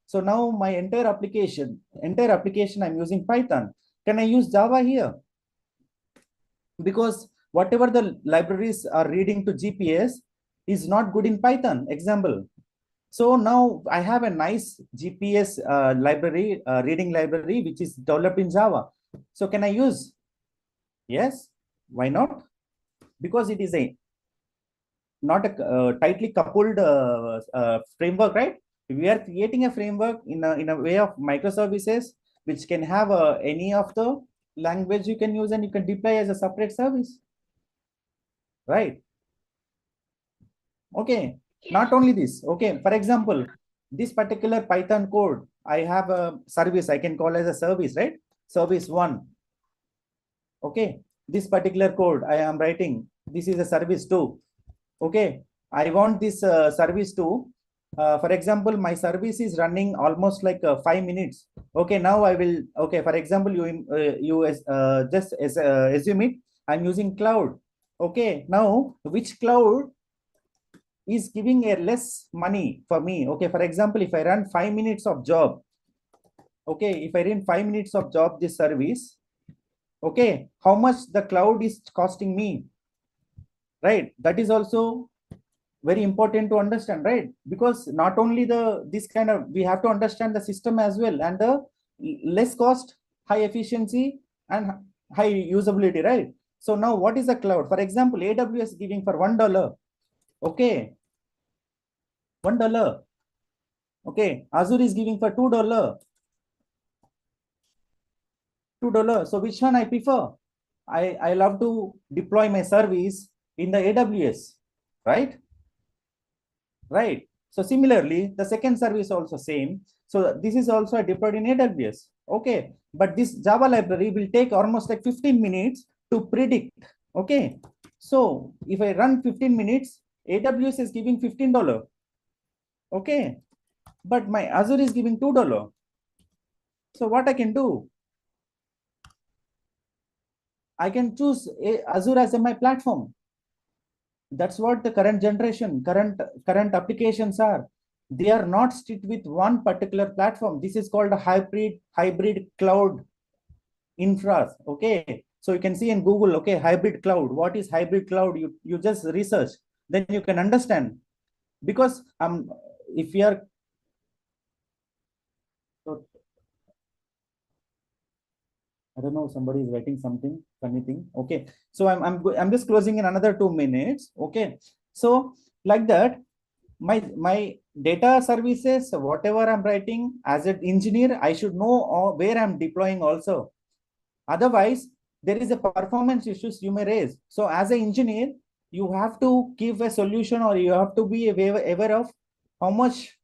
So now my entire application I'm using Python. Can I use Java here? Because whatever the libraries are reading to GPS is not good in Python. Example. So now I have a nice GPS library, reading library, which is developed in Java. So can I use? Yes. Why not? Because it is a not a tightly coupled framework, right? We are creating a framework in a way of microservices, which can have any of the language you can use and you can deploy as a separate service, right? Okay, not only this. Okay, for example, this particular Python code, I have a service I can call as a service, right? Service 1. Okay, this particular code I am writing, this is a service 2. Okay, I want this service 2. For example, my service is running almost like 5 minutes. Okay, now I will, okay, for example, just assume it, I'm using cloud. Okay, now which cloud is giving a less money for me? Okay, for example, if I run 5 minutes of job, okay, if I run 5 minutes of job, this service, okay, how much the cloud is costing me, right? That is also very important to understand, right? Because not only this kind of, we have to understand the system as well, and the less cost, high efficiency, and high usability, right? So now what is the cloud? For example, AWS giving for $1. Okay, $1. Okay, Azure is giving for $2. $2. So which one I prefer? I love to deploy my service in the AWS, right? Right. So similarly, the second service also same. So this is also deployed in AWS. Okay, but this Java library will take almost like 15 minutes to predict. Okay, so if I run 15 minutes, AWS is giving $15. Okay, but my Azure is giving $2. So what I can do? I can choose Azure as my platform. That's what the current generation, current applications are. They are not strict with one particular platform. This is called a hybrid cloud. infras. Okay, so you can see in Google, okay, hybrid cloud. What is hybrid cloud? You just research, then you can understand. Because if you are, I don't know, somebody is writing something funny thing. Okay, so I'm just closing in another 2 minutes. Okay, so like that, my data services, whatever I'm writing as an engineer, I should know where I'm deploying also. Otherwise, there is a performance issues you may raise. So as an engineer, you have to give a solution, or you have to be aware of how much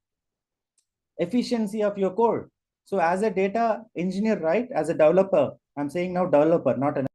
efficiency of your code. So as a data engineer, right, as a developer, I'm saying now developer, not an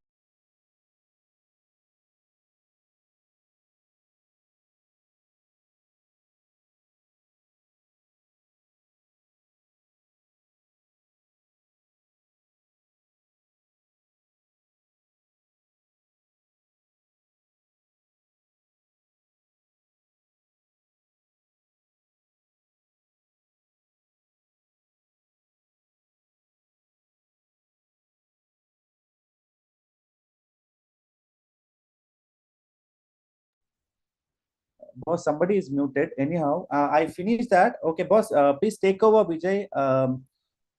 boss. Somebody is muted. Anyhow, I finished that. Okay, boss, please take over, Vijay.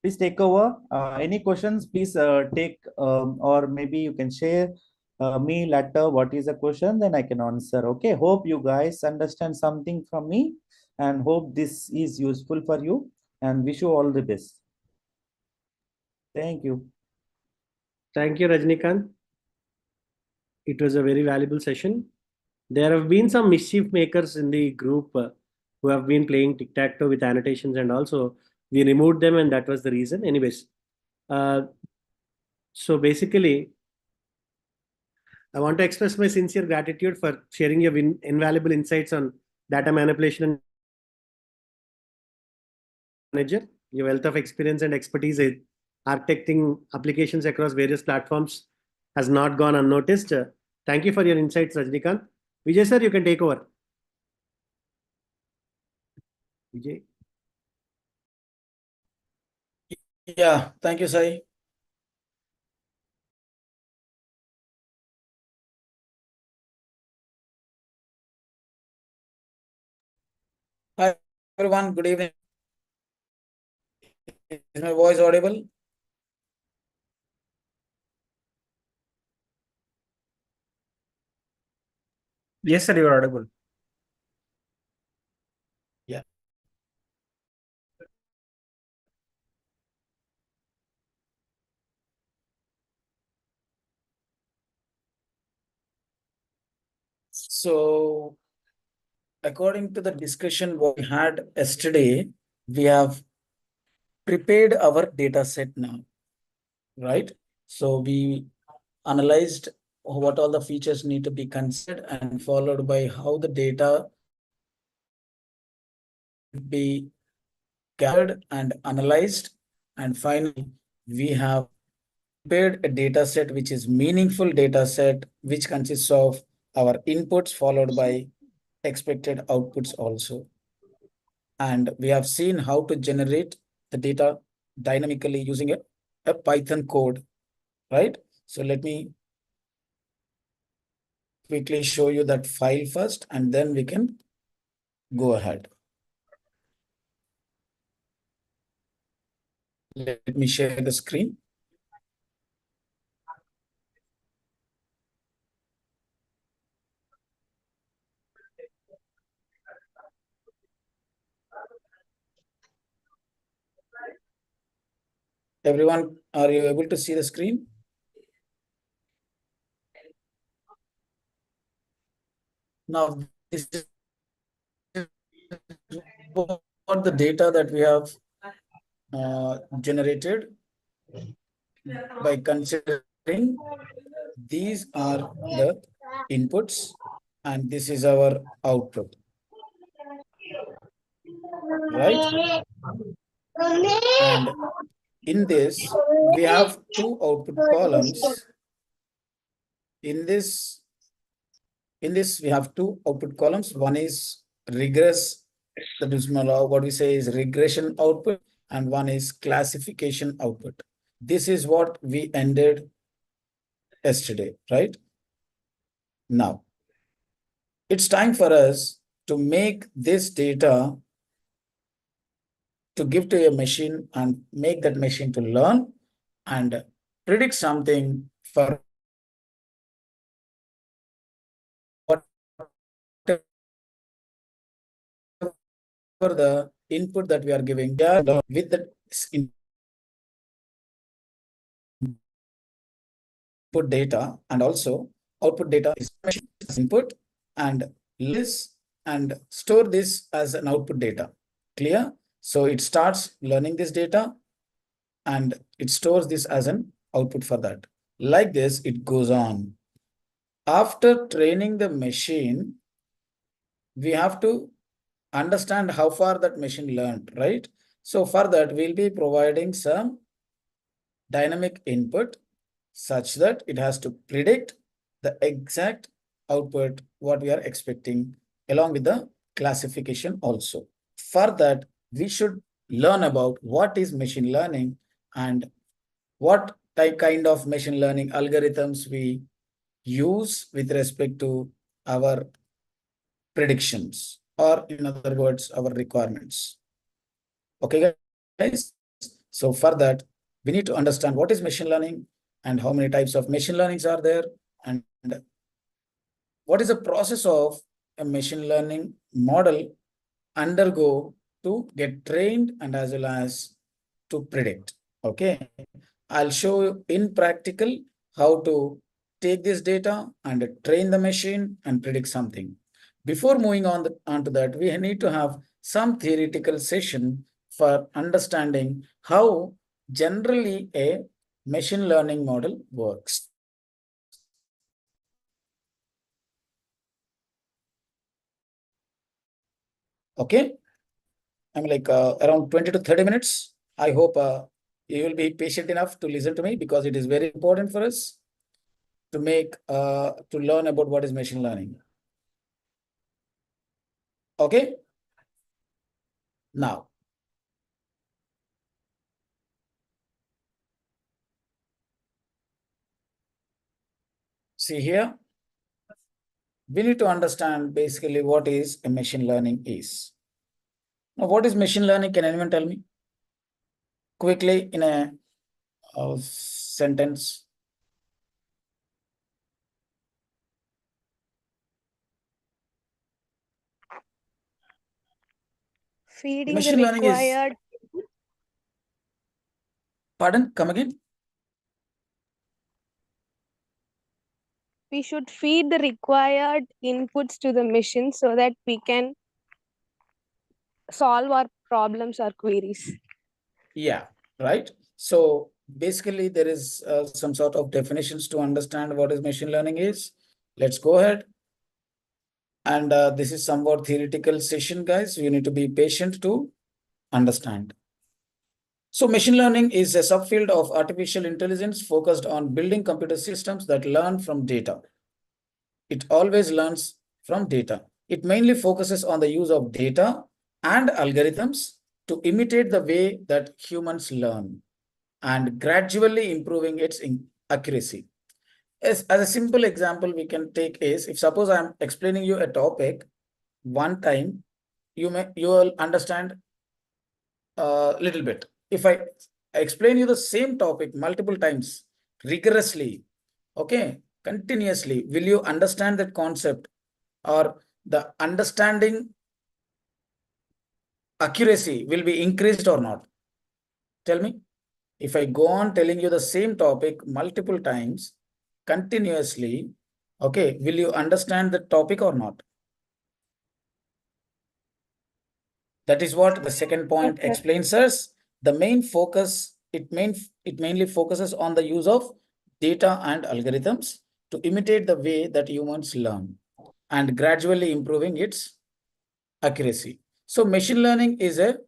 Please take over. Any questions, please take, or maybe you can share me later what is the question, then I can answer. Okay, hope you guys understand something from me, and hope this is useful for you, and wish you all the best. Thank you. Thank you, Rajnikant. It was a very valuable session. There have been some mischief makers in the group who have been playing tic-tac-toe with annotations, and also we removed them, and that was the reason. Anyways, so basically, I want to express my sincere gratitude for sharing your invaluable insights on data manipulation and manager. Your wealth of experience and expertise in architecting applications across various platforms has not gone unnoticed. Thank you for your insights, Rajnikant. Vijay sir, you can take over. Vijay. Yeah, thank you, Sai. Hi, everyone. Good evening. Is my voice audible? Yes, sir, you are audible. Yeah. So, according to the discussion we had yesterday, we have prepared our data set now, right? So we analyzed what all the features need to be considered, and followed by how the data be gathered and analyzed. And finally, we have prepared a data set which is meaningful data set, which consists of our inputs followed by expected outputs also. And we have seen how to generate the data dynamically using a Python code, right? So let me quickly show you that file first, and then we can go ahead. Let me share the screen. Everyone, are you able to see the screen? Now, this is what the data that we have generated by considering these are the inputs and this is our output, right? And in this, we have two output columns. In this, we have two output columns. One is regress, that is what we say is regression output, and one is classification output. this is what we ended yesterday, right? Now, it's time for us to make this data to give to a machine and make that machine to learn and predict something for the input that we are giving. With the input data and also output data is input, and list and store this as an output data. Clear? So it starts learning this data and it stores this as an output for that. Like this, it goes on. After training the machine, we have to understand how far that machine learned, right? So for that, we'll be providing some dynamic input such that it has to predict the exact output what we are expecting along with the classification also. For that, we should learn about what is machine learning and what kind of machine learning algorithms we use with respect to our predictions, or in other words, our requirements. Okay, guys? So for that, we need to understand what is machine learning and how many types of machine learnings are there, and what is the process of a machine learning model undergo to get trained and as well as to predict. Okay, I'll show you in practical how to take this data and train the machine and predict something. Before moving on to that, we need to have some theoretical session for understanding how generally a machine learning model works. Okay, I'm like around 20 to 30 minutes. I hope you will be patient enough to listen to me because it is very important for us to make to learn about what is machine learning. Okay. Now, see here, we need to understand basically what is a machine learning is. Now, what is machine learning? Can anyone tell me quickly in a sentence? Feeding Machine the learning is, required. pardon, come again? We should feed the required inputs to the machine so that we can solve our problems or queries. Yeah, right. So basically there is some sort of definitions to understand what is machine learning is. Let's go ahead. And this is somewhat theoretical session, guys. You need to be patient to understand. So machine learning is a subfield of artificial intelligence focused on building computer systems that learn from data. It always learns from data. It mainly focuses on the use of data and algorithms to imitate the way that humans learn and gradually improving its accuracy. As a simple example we can take is, if suppose I am explaining you a topic one time, you will understand a little bit. If I explain you the same topic multiple times, rigorously, okay, continuously, will you understand that concept, or the understanding accuracy will be increased or not? Tell me. If I go on telling you the same topic multiple times, continuously, okay, will you understand the topic or not? That is what the second point Okay. explains us. The main focus, it mainly focuses on the use of data and algorithms to imitate the way that humans learn and gradually improving its accuracy. So machine learning is a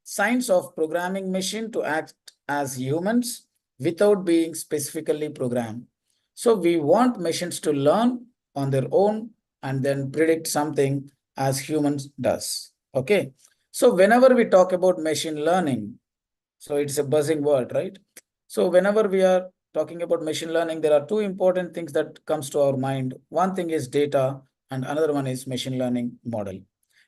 science of programming machine to act as humans without being specifically programmed. So we want machines to learn on their own and then predict something as humans does. Okay. So whenever we talk about machine learning, so it's a buzzing word, right? So whenever we are talking about machine learning, there are two important things that comes to our mind. One thing is data and another one is machine learning model.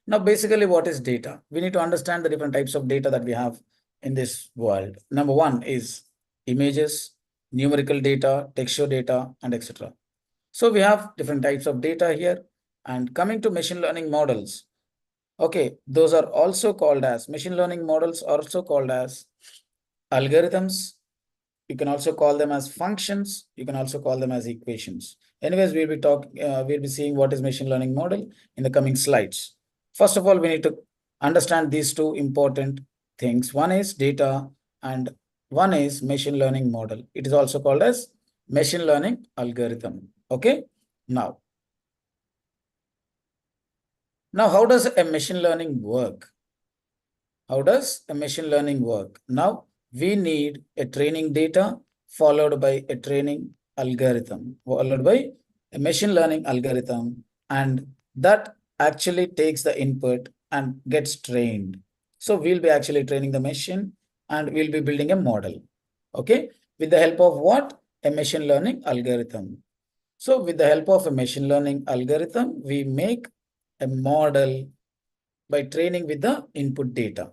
Now, basically, what is data? We need to understand the different types of data that we have in this world. Number one is images, numerical data, texture data, and etc. So we have different types of data here. And coming to machine learning models, okay, those are also called as machine learning models, are also called as algorithms. You can also call them as functions. You can also call them as equations. Anyways, we'll be seeing what is machine learning model in the coming slides. First of all, we need to understand these two important things. One is data and one is machine learning model. It is also called as machine learning algorithm. Okay. Now, how does a machine learning work? How does a machine learning work? Now, we need a training data followed by a training algorithm, followed by a machine learning algorithm, and that actually takes the input and gets trained. So we'll be actually training the machine and we'll be building a model. Okay, with the help of what? A machine learning algorithm. So with the help of a machine learning algorithm, we make a model by training with the input data.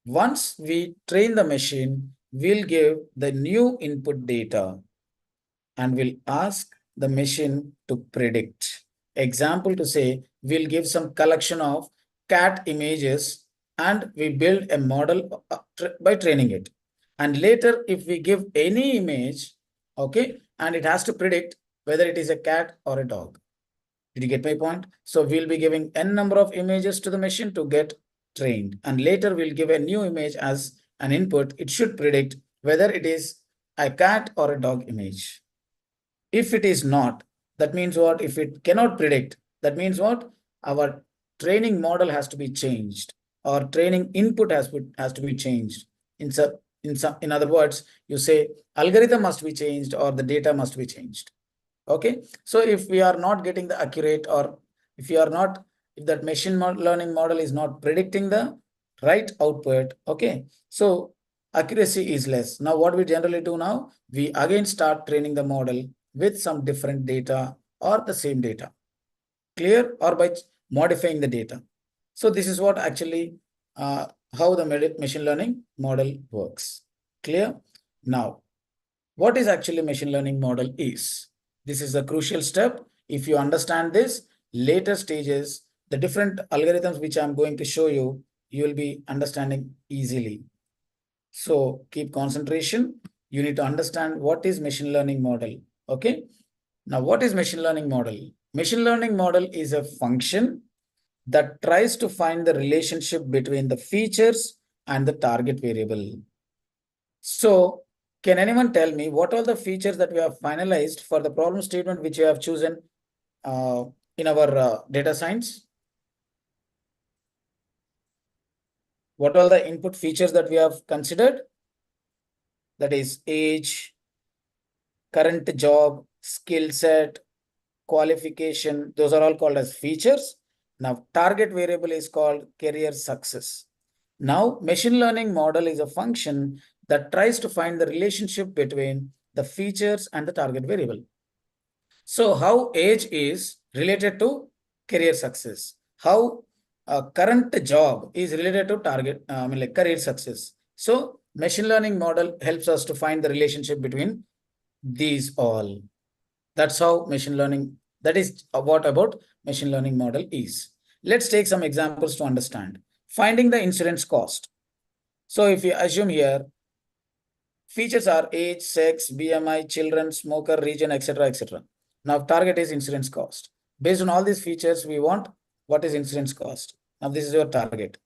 Once we train the machine, we'll give the new input data and we'll ask the machine to predict. Example to say, we'll give some collection of cat images and we build a model by training it. And later, if we give any image, okay, and it has to predict whether it is a cat or a dog. Did you get my point? So we'll be giving n number of images to the machine to get trained. And later we'll give a new image as an input. It should predict whether it is a cat or a dog image. If it is not, that means what? If it cannot predict, that means what? Our training model has to be changed. Or training input has to be changed. In other words, you say algorithm must be changed or the data must be changed. Okay, so if we are not getting the accurate, or if that machine learning model is not predicting the right output, okay, so accuracy is less. Now what we generally do now, we again start training the model with some different data or the same data, clear, or by modifying the data. So this is what actually how the machine learning model works. Clear? Now, what is actually machine learning model is? This is a crucial step. If you understand this, later stages, the different algorithms which I'm going to show you, you will be understanding easily. So keep concentration. You need to understand what is machine learning model. Okay. Now, what is machine learning model? Machine learning model is a function that tries to find the relationship between the features and the target variable. So can anyone tell me what are the features that we have finalized for the problem statement which you have chosen in our data science? What are the input features that we have considered? That is age, current job, skill set, qualification. Those are all called as features. Now, target variable is called career success. Now, machine learning model is a function that tries to find the relationship between the features and the target variable. So how age is related to career success, how current job is related to like career success. So machine learning model helps us to find the relationship between these all. That's how machine learning, that is what about machine learning model is. Let's take some examples to understand. Finding the insurance cost. So if you assume here, features are age, sex, BMI, children, smoker, region, etc., etc. Now target is insurance cost. Based on all these features, we want what is insurance cost. Now this is your target.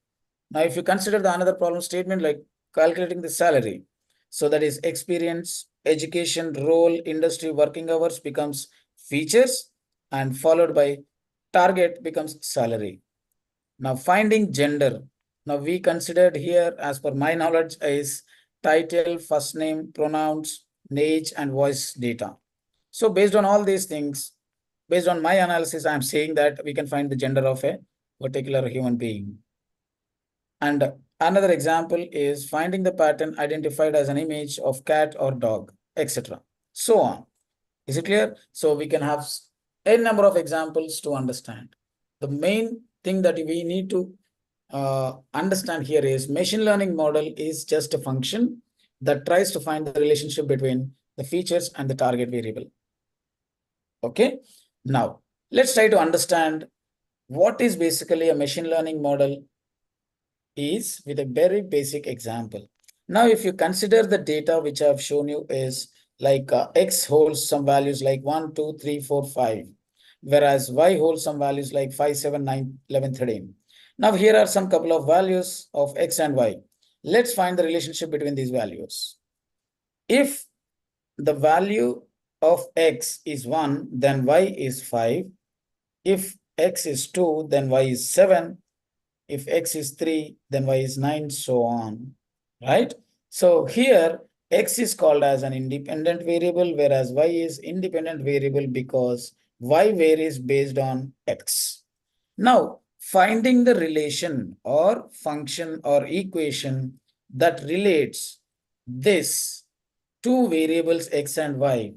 Now if you consider the another problem statement like calculating the salary, so that is experience, education, role, industry, working hours becomes features and followed by target becomes salary. Now finding gender. Now we considered here, as per my knowledge, is title, first name, pronouns, age, and voice data. So based on all these things, based on my analysis, I'm saying that we can find the gender of a particular human being. And Another example is finding the pattern identified as an image of cat or dog, etc. So on. Is it clear? So we can have a number of examples to understand. The main thing that we need to understand here is machine learning model is just a function that tries to find the relationship between the features and the target variable. Okay. Now let's try to understand what is basically a machine learning model is with a very basic example. Now, if you consider the data which I have shown you is like X holds some values like 1, 2, 3, 4, 5, whereas Y holds some values like 5, 7, 9, 11, 13. Now, here are some couple of values of X and Y. Let's find the relationship between these values. If the value of X is 1, then Y is 5. If X is 2, then Y is 7. If X is 3, then Y is 9, so on, right? So here, X is called as an independent variable, whereas Y is independent variable because Y varies based on X. Now, finding the relation or function or equation that relates this two variables X and Y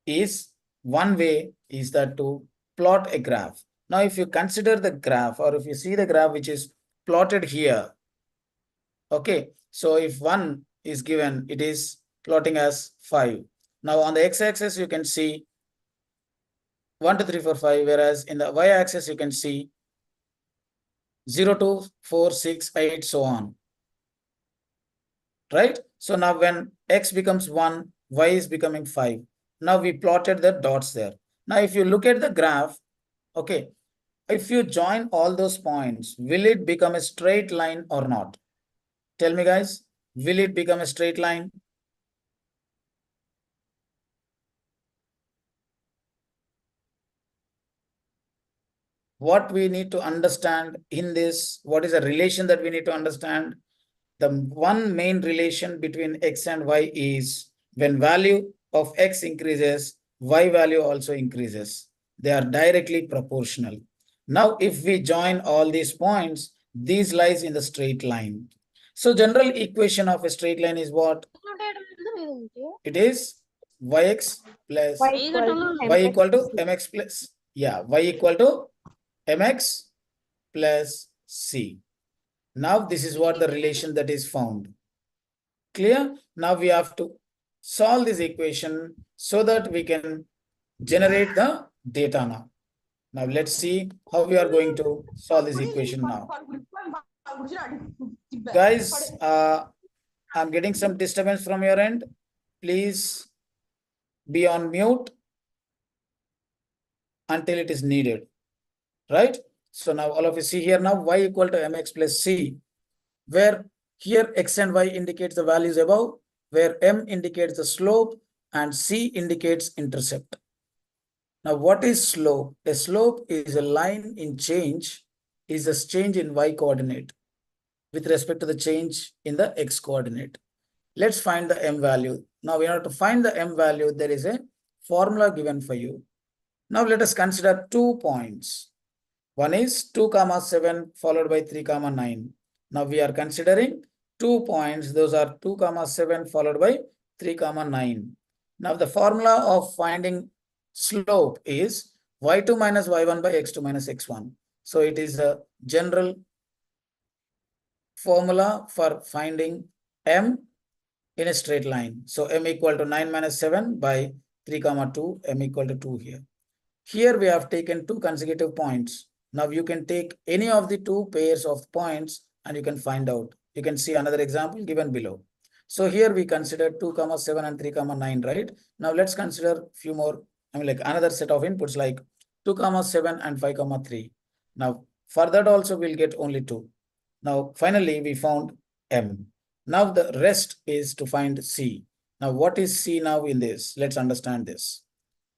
is one way is that to plot a graph. Now, if you consider the graph or if you see the graph which is plotted here, okay, so if 1 is given, it is plotting as 5. Now, on the x-axis, you can see 1, 2, 3, 4, 5, whereas in the y-axis, you can see 0, 2, 4, 6, 8, so on. Right? So now when x becomes 1, y is becoming 5. Now we plotted the dots there. Now, if you look at the graph, okay, if you join all those points, will it become a straight line or not? Tell me, guys, will it become a straight line? What we need to understand in this, what is a relation that we need to understand? The one main relation between X and Y is when value of X increases, Y value also increases. They are directly proportional. Now, if we join all these points, these lies in the straight line. So general equation of a straight line is what? It is Yx plus Y equal to Y equal to MX. Mx plus, yeah, Y equal to Mx plus C. Now, this is what the relation that is found. Clear? Now we have to solve this equation so that we can generate the data now. Now let's see how we are going to solve this equation now. Guys, I'm getting some disturbance from your end. Please be on mute until it is needed. Right? So now all of you see here now y equal to mx plus c, where here x and y indicates the values above, where m indicates the slope and c indicates intercept. Now, what is slope? A slope is a line in change, is a change in y coordinate with respect to the change in the x coordinate. Let's find the m value. Now, in order to find the m value, there is a formula given for you. Now, let us consider 2 points. One is 2, 7 followed by 3, 9. Now, we are considering 2 points. Those are 2, 7 followed by 3, 9. Now, the formula of finding slope is y2 minus y1 by x2 minus x1. So, it is a general formula for finding m in a straight line. So, m equal to 9 minus 7 by 3, 2, m equal to 2 here. Here we have taken 2 consecutive points. Now you can take any of the 2 pairs of points and you can find out. You can see another example given below. So here we consider 2, 7 and 3, 9, right? Now let's consider few more, like another set of inputs like 2, 7 and 5, 3. Now for that also we'll get only 2. Now finally we found M. Now the rest is to find C. Now what is C now in this? Let's understand this.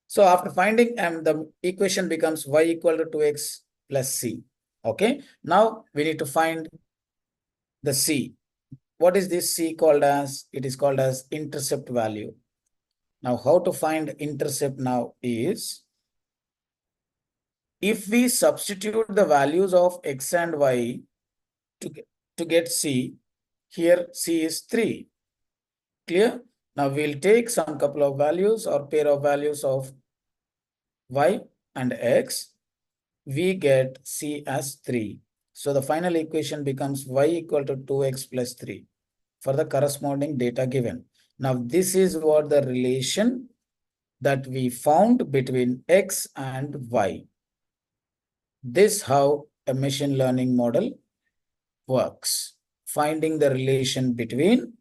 So after finding M, the equation becomes y equal to 2x plus c. Okay. Now we need to find the c. What is this c called as? It is called as intercept value. Now how to find intercept now is, if we substitute the values of x and y to get C. Here C is 3. Clear? Now we'll take some couple of values or pair of values of y and x. We get C as 3. So the final equation becomes y equal to 2x plus 3 for the corresponding data given. Now this is what the relation that we found between x and y. This how a machine learning model works. Finding the relation between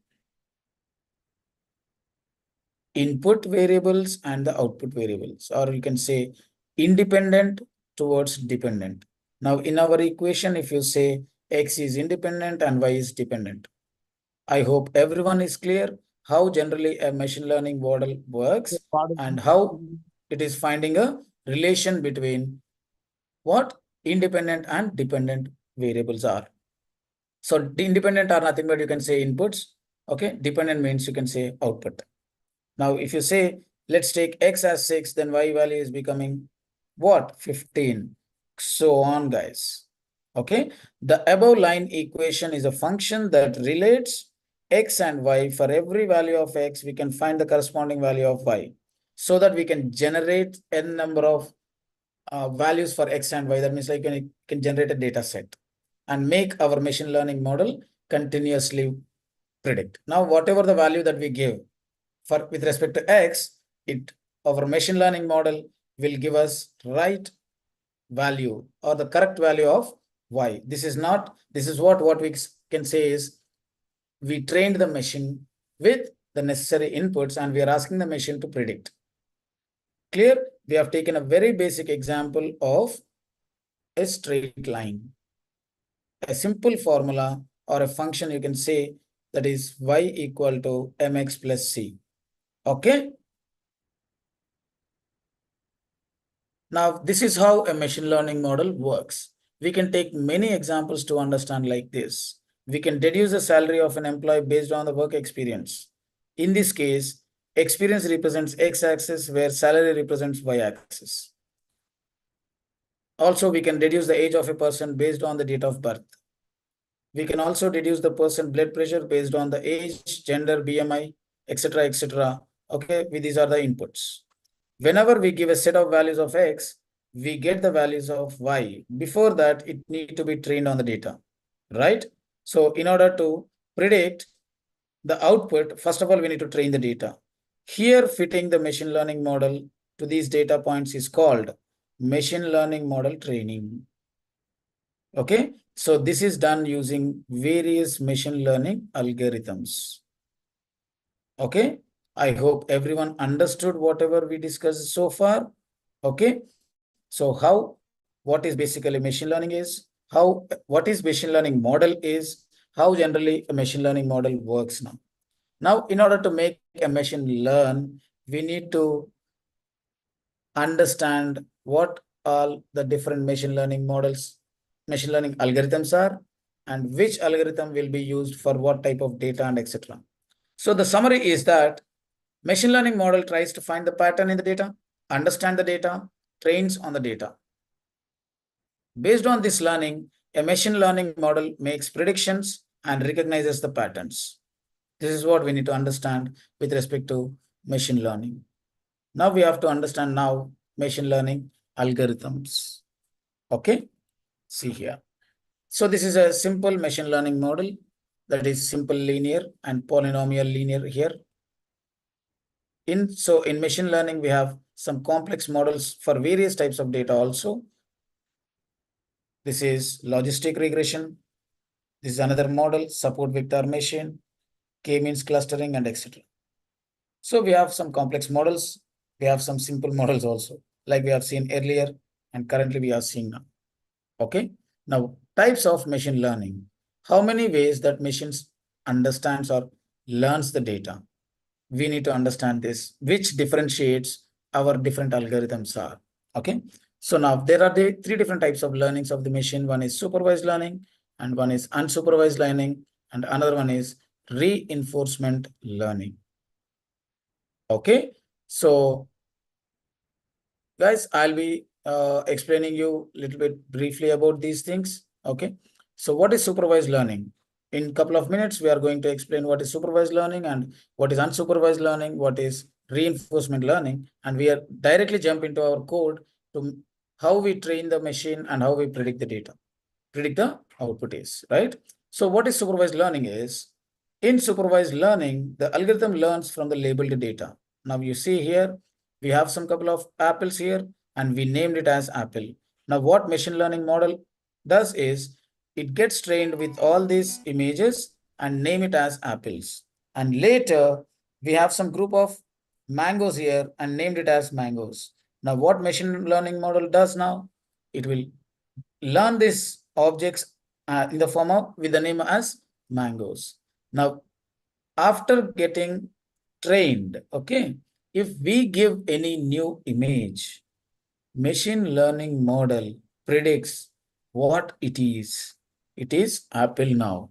input variables and the output variables, or you can say independent towards dependent. Now in our equation, if you say x is independent and y is dependent, I hope everyone is clear how generally a machine learning model works and how it is finding a relation between what independent and dependent variables are. So the independent are nothing but you can say inputs. Okay, dependent means you can say output. Now, if you say, let's take x as 6, then y value is becoming what? 15. So on, guys. Okay. The above line equation is a function that relates x and y. For every value of x, we can find the corresponding value of y, so that we can generate n number of values for x and y. That means like you can generate a data set and make our machine learning model continuously predict. Now, whatever the value that we give for with respect to x, our machine learning model will give us right value or the correct value of y. This is what we can say is we trained the machine with the necessary inputs and we are asking the machine to predict. Clear? We have taken a very basic example of a straight line. A simple formula or a function you can say that is y equal to mx plus c. Okay. Now, this is how a machine learning model works. We can take many examples to understand like this. We can deduce the salary of an employee based on the work experience. In this case, experience represents x-axis where salary represents y-axis. Also, we can deduce the age of a person based on the date of birth. We can also deduce the person blood pressure based on the age, gender, BMI, etc., etc. Okay, these are the inputs. Whenever we give a set of values of x, we get the values of y. Before that, it needs to be trained on the data, right? So in order to predict the output, first of all, we need to train the data. Here, fitting the machine learning model to these data points is called machine learning model training. Okay, so this is done using various machine learning algorithms. Okay, I hope everyone understood whatever we discussed so far. Okay, so what is basically machine learning is, what is machine learning model is, how generally a machine learning model works now. Now, in order to make a machine learn, we need to understand what all the different machine learning models, machine learning algorithms are, and which algorithm will be used for what type of data and etc. So the summary is that machine learning model tries to find the pattern in the data, understand the data, trains on the data. Based on this learning, a machine learning model makes predictions and recognizes the patterns. This is what we need to understand with respect to machine learning. Now we have to understand machine learning algorithms. Okay, see here. So this is a simple machine learning model that is simple linear and polynomial linear here. In machine learning, we have some complex models for various types of data also. This is logistic regression. This is another model, support vector machine, k-means clustering, and etc. So we have some complex models. We have some simple models also, like we have seen earlier and currently we are seeing now. Okay. Now, types of machine learning. How many ways that machines understands or learns the data? We need to understand this, which differentiates our different algorithms are. Okay. So now there are the three different types of learnings of the machine. One is supervised learning, and one is unsupervised learning, and another one is reinforcement learning. Okay. So guys, I'll be explaining you a little bit briefly about these things. Okay. So what is supervised learning? in a couple of minutes, we are going to explain what is supervised learning and what is unsupervised learning, what is reinforcement learning, and we are directly jump into our code to how we train the machine and how we predict the data, predict the output is, right? So what is supervised learning is, in supervised learning, the algorithm learns from the labeled data. Now you see here, we have some couple of apples here and we named it as apple. Now what machine learning model does is, it gets trained with all these images and name it as apples. And later we have some group of mangoes here and named it as mangoes. Now what machine learning model does now? It will learn these objects in the form of with the name as mangoes. Now, after getting trained, okay, if we give any new image, machine learning model predicts what it is. It is apple now.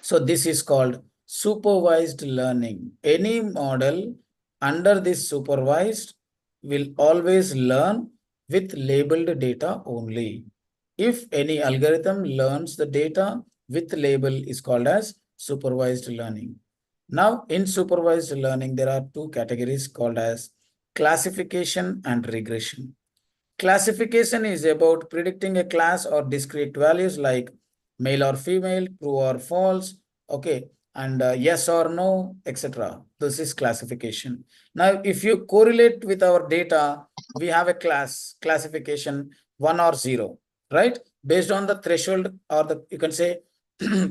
So this is called supervised learning. Any model under this supervised will always learn with labeled data only. If any algorithm learns the data with label is called as supervised learning. Now in supervised learning, there are two categories called as classification and regression. Classification is about predicting a class or discrete values like male or female, true or false, okay, and yes or no, etc. This is classification. Now, if you correlate with our data, we have a classification 1 or 0, right? Based on the threshold or the, you can say,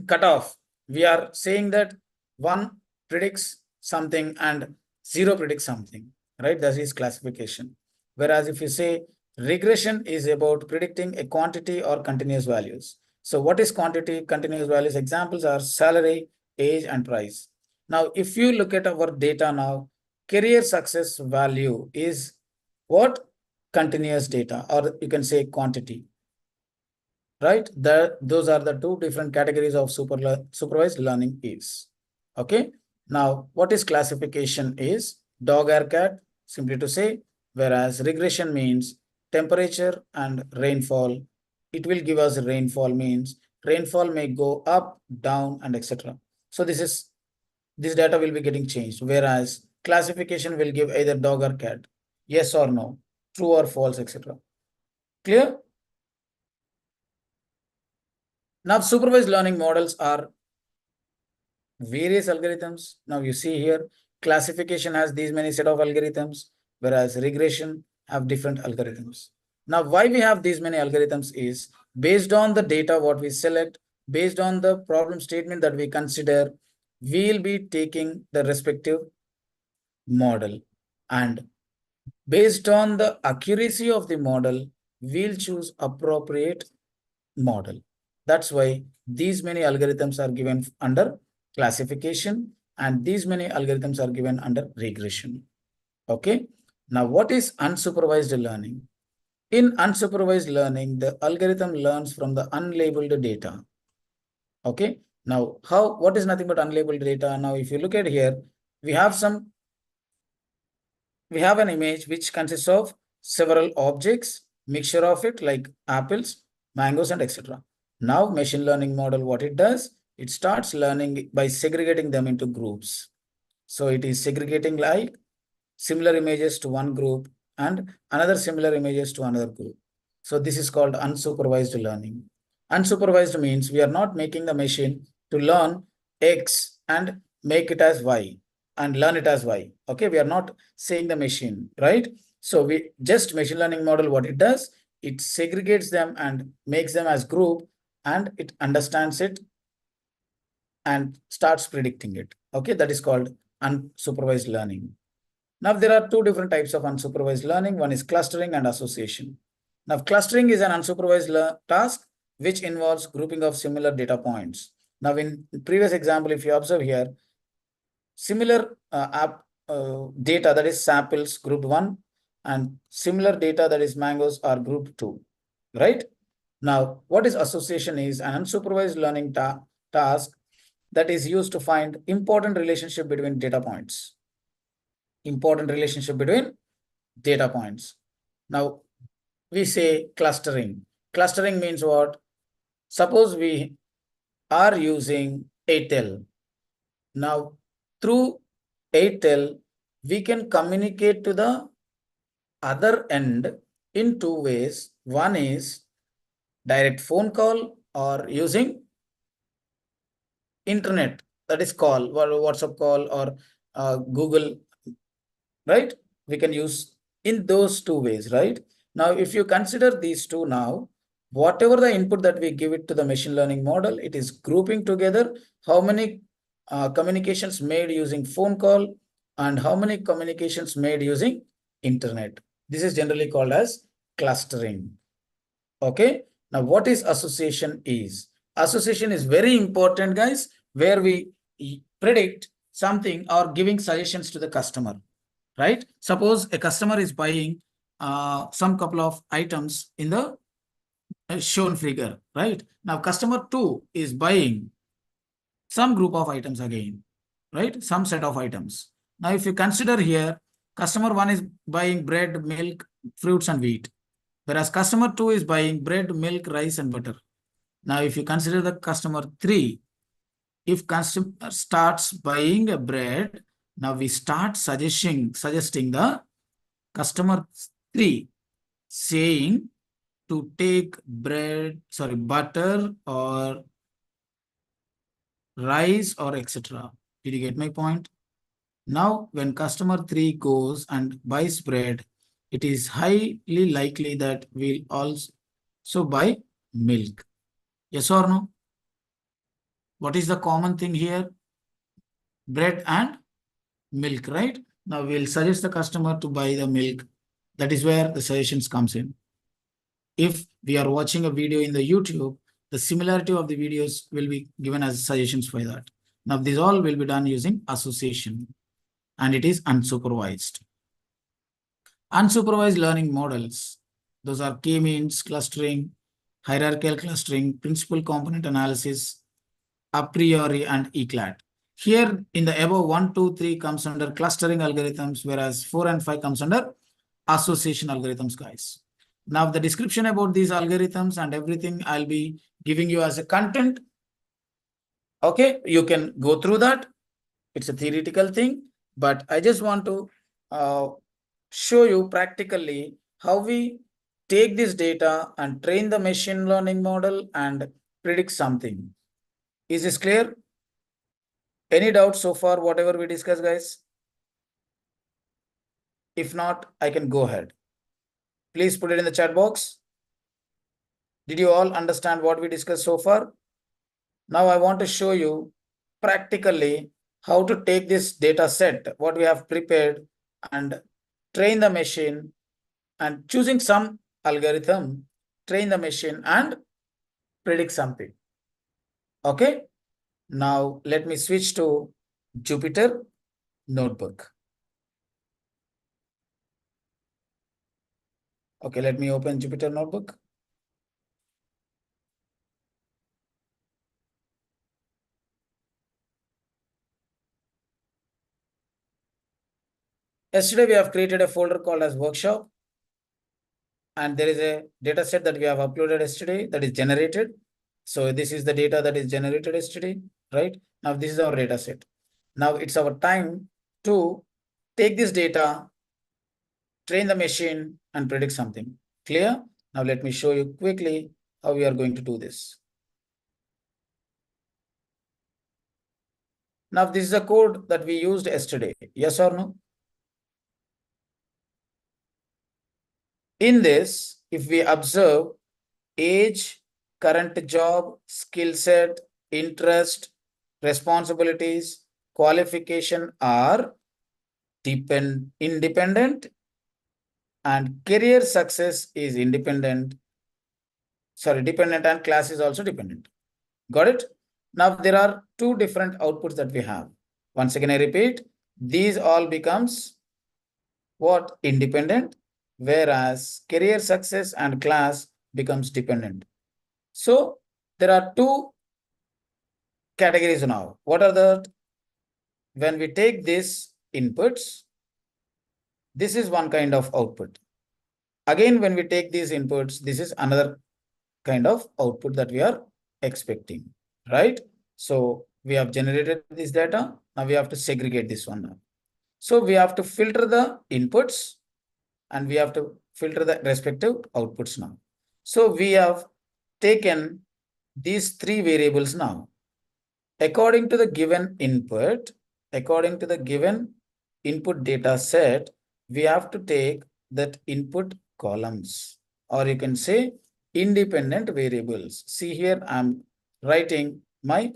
cutoff, we are saying that 1 predicts something and 0 predicts something, right? That is classification. Whereas if you say regression is about predicting a quantity or continuous values. So what is quantity, continuous values? Examples are salary, age, and price. Now, if you look at our data now, career success value is what? Continuous data, or you can say quantity, right? Those are the two different categories of supervised learning is. Okay. Now, what is classification is dog or cat, simply to say, whereas regression means temperature and rainfall. It will give us rainfall means rainfall may go up, down, and etc. So this data will be getting changed, whereas classification will give either dog or cat, yes or no, true or false, etc. Clear? Now, supervised learning models are various algorithms. Now you see here, classification has these many set of algorithms, whereas regression have different algorithms. Now, why we have these many algorithms is based on the data what we select, based on the problem statement that we consider, we'll be taking the respective model, and based on the accuracy of the model, we'll choose appropriate model. That's why these many algorithms are given under classification and these many algorithms are given under regression. Okay. Now, what is unsupervised learning? In unsupervised learning, the algorithm learns from the unlabeled data. Okay. Now, what is nothing but unlabeled data? Now, if you look at here, we have an image which consists of several objects, mixture of it like apples, mangoes, and etc. Now, machine learning model, what it does, it starts learning by segregating them into groups. So it is segregating like similar images to one group and another similar images to another group. So this is called unsupervised learning. Unsupervised means we are not making the machine to learn X and make it as Y and learn it as Y. Okay, we are not saying the machine, right? So we just machine learning model, what it does, it segregates them and makes them as group and it understands it and starts predicting it. Okay, that is called unsupervised learning. Now, there are two different types of unsupervised learning. One is clustering and association. Now, clustering is an unsupervised task which involves grouping of similar data points. Now, in previous example, if you observe here, similar data that is samples group 1 and similar data that is mangoes are group 2, right? Now, what is association is an unsupervised learning task that is used to find important relationship between data points. Important relationship between data points. Now, we say clustering. Clustering means what? Suppose we are using Airtel. Now, through Airtel, we can communicate to the other end in two ways. One is direct phone call or using internet, that is call, or WhatsApp call or Google, right? We can use in those two ways, right? Now, if you consider these two now, whatever the input that we give it to the machine learning model, it is grouping together how many communications made using phone call and how many communications made using internet. This is generally called as clustering. Okay. Now, what is association is? Association is very important, guys, where we predict something or giving suggestions to the customer, right? Suppose a customer is buying some couple of items in the shown figure, right? Now, customer 2 is buying some group of items again, right? Some set of items. Now, if you consider here, customer 1 is buying bread, milk, fruits, and wheat, whereas customer 2 is buying bread, milk, rice, and butter. Now, if you consider the customer 3, if customer starts buying a bread, now we start suggesting the customer 3 saying to take butter or rice or etc. Did you get my point? Now, when customer 3 goes and buys bread, it is highly likely that we'll also buy milk. Yes or no? What is the common thing here? Bread and milk, right? Now we'll suggest the customer to buy the milk. That is where the suggestions comes in. If we are watching a video in the YouTube, the similarity of the videos will be given as suggestions for that. Now this all will be done using association, and it is unsupervised. Unsupervised learning models, those are k-means clustering, hierarchical clustering, principal component analysis, a priori, and ECLAT. Here in the above 1, 2, 3 comes under clustering algorithms, whereas 4 and 5 comes under association algorithms, guys. Now the description about these algorithms and everything I'll be giving you as a content. Okay, you can go through that. It's a theoretical thing, but I just want to show you practically how we take this data and train the machine learning model and predict something. Is this clear? Any doubts so far, whatever we discussed, guys? If not, I can go ahead. Please put it in the chat box. Did you all understand what we discussed so far? Now I want to show you practically how to take this data set, what we have prepared, and train the machine, and choosing some algorithm, train the machine and predict something. Okay. Now let me switch to Jupyter Notebook. Okay, let me open Jupyter Notebook. Yesterday, we have created a folder called as workshop. And there is a data set that we have uploaded yesterday that is generated. So this is the data that is generated yesterday, right? Now this is our data set. Now it's our time to take this data, train the machine, and predict something. Clear? Now let me show you quickly how we are going to do this. Now this is a code that we used yesterday. Yes or no? In this, if we observe age, current job, skill set, interest, responsibilities, qualification are independent, and career success is dependent, and class is also dependent. Got it? Now there are two different outputs that we have. Once again, I repeat, these all becomes what? Independent, whereas career success and class becomes dependent. So there are two categories now. What are the? When we take these inputs, this is one kind of output. Again, when we take these inputs, this is another kind of output that we are expecting, right? So we have generated this data. Now we have to segregate this one now. So we have to filter the inputs and we have to filter the respective outputs now. So we have taken these three variables now. According to the given input, according to the given input data set, we have to take that input columns, or you can say independent variables. See here, I'm writing my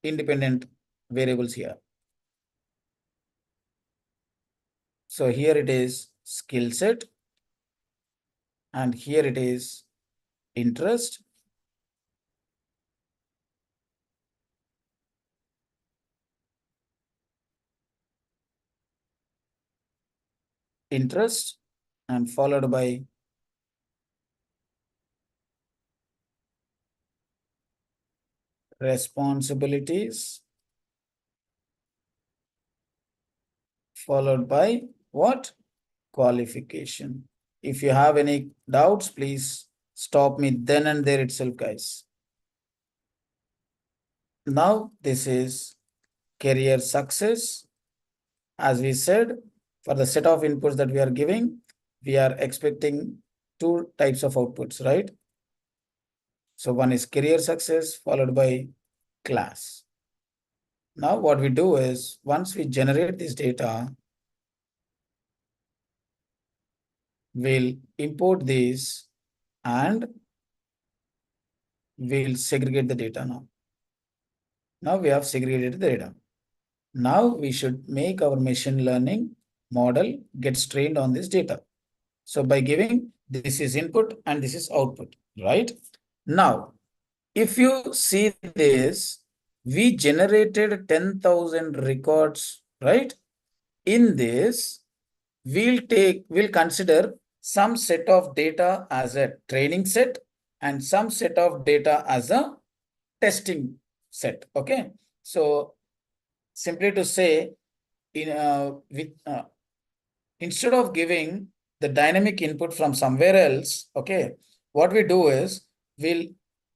independent variables here. So here it is skill set, and here it is interest. Interest, and followed by responsibilities, followed by what? Qualification. If you have any doubts, please stop me then and there itself, guys. Now this is career success. As we said, for the set of inputs that we are giving, we are expecting two types of outputs, right? So one is career success followed by class. Now what we do is, once we generate this data, we'll import these and we'll segregate the data now. Now we have segregated the data. Now we should make our machine learning model gets trained on this data. So by giving this is input and this is output, right? Now, if you see this, we generated 10,000 records, right? In this, we'll consider some set of data as a training set and some set of data as a testing set. Okay. So simply to say, instead of giving the dynamic input from somewhere else, okay, what we do is we'll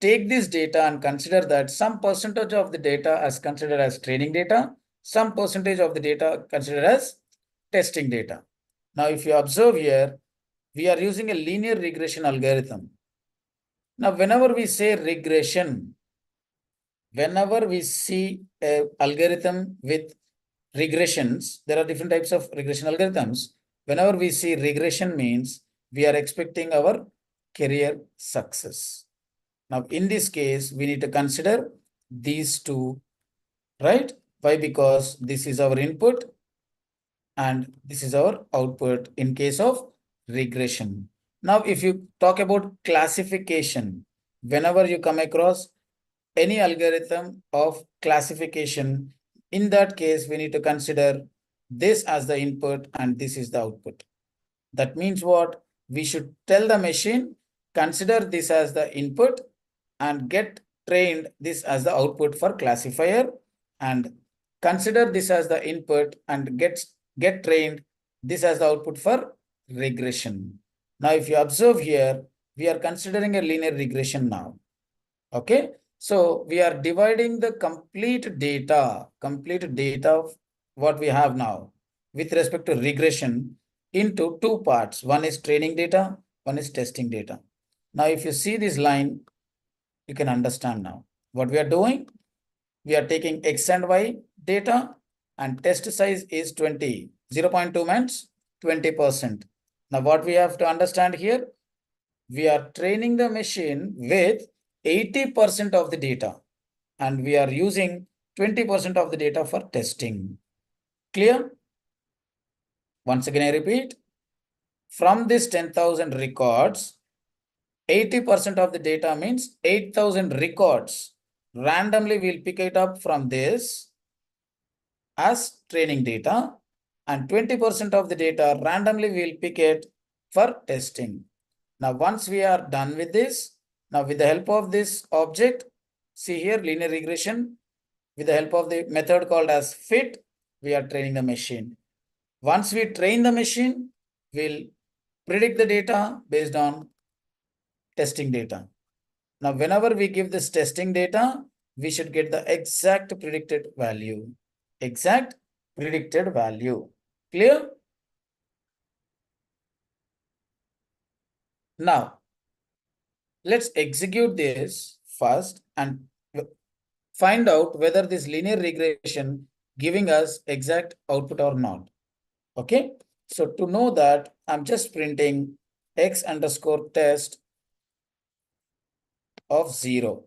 take this data and consider that some percentage of the data as considered as training data, some percentage of the data considered as testing data. Now, if you observe here, we are using a linear regression algorithm. Now, whenever we say regression, whenever we see an algorithm with regressions, there are different types of regression algorithms. Whenever we see regression means we are expecting our career success. Now, in this case, we need to consider these two, right? Why? Because this is our input and this is our output in case of regression. Now, if you talk about classification, whenever you come across any algorithm of classification, in that case, we need to consider this as the input and this is the output. That means what? We should tell the machine, consider this as the input and get trained this as the output for classifier, and consider this as the input and get trained this as the output for regression. Now, if you observe here, we are considering a linear regression now. Okay. So we are dividing the complete data of what we have now with respect to regression into two parts. One is training data, one is testing data. Now, if you see this line, you can understand now what we are doing. We are taking X and Y data and test size is 20. 0.2 means 20%. Now, what we have to understand here, we are training the machine with 80% of the data and we are using 20% of the data for testing. Clear? Once again, I repeat, from this 10,000 records, 80% of the data means 8,000 records. Randomly, we'll pick it up from this as training data, and 20% of the data randomly we'll pick it for testing. Now, once we are done with this, now with the help of this object, see here linear regression, with the help of the method called as fit, we are training the machine. Once we train the machine, we'll predict the data based on testing data. Now, whenever we give this testing data, we should get the exact predicted value. Exact predicted value. Clear? Now, let's execute this first and find out whether this linear regression giving us exact output or not. Okay. So to know that, I'm just printing x_test of 0.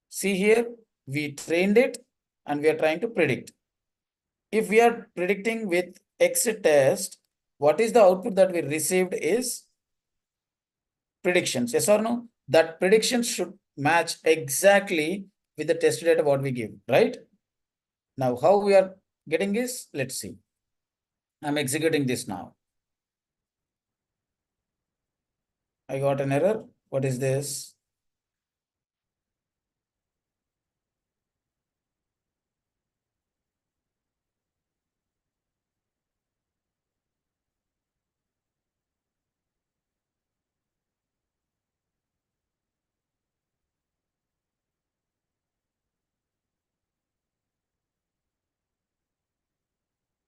See here, we trained it and we are trying to predict. If we are predicting with x test, what is the output that we received is predictions, yes or no? That prediction should match exactly with the test data what we give, right? Now, how we are getting this? Let's see. I'm executing this now. I got an error. What is this?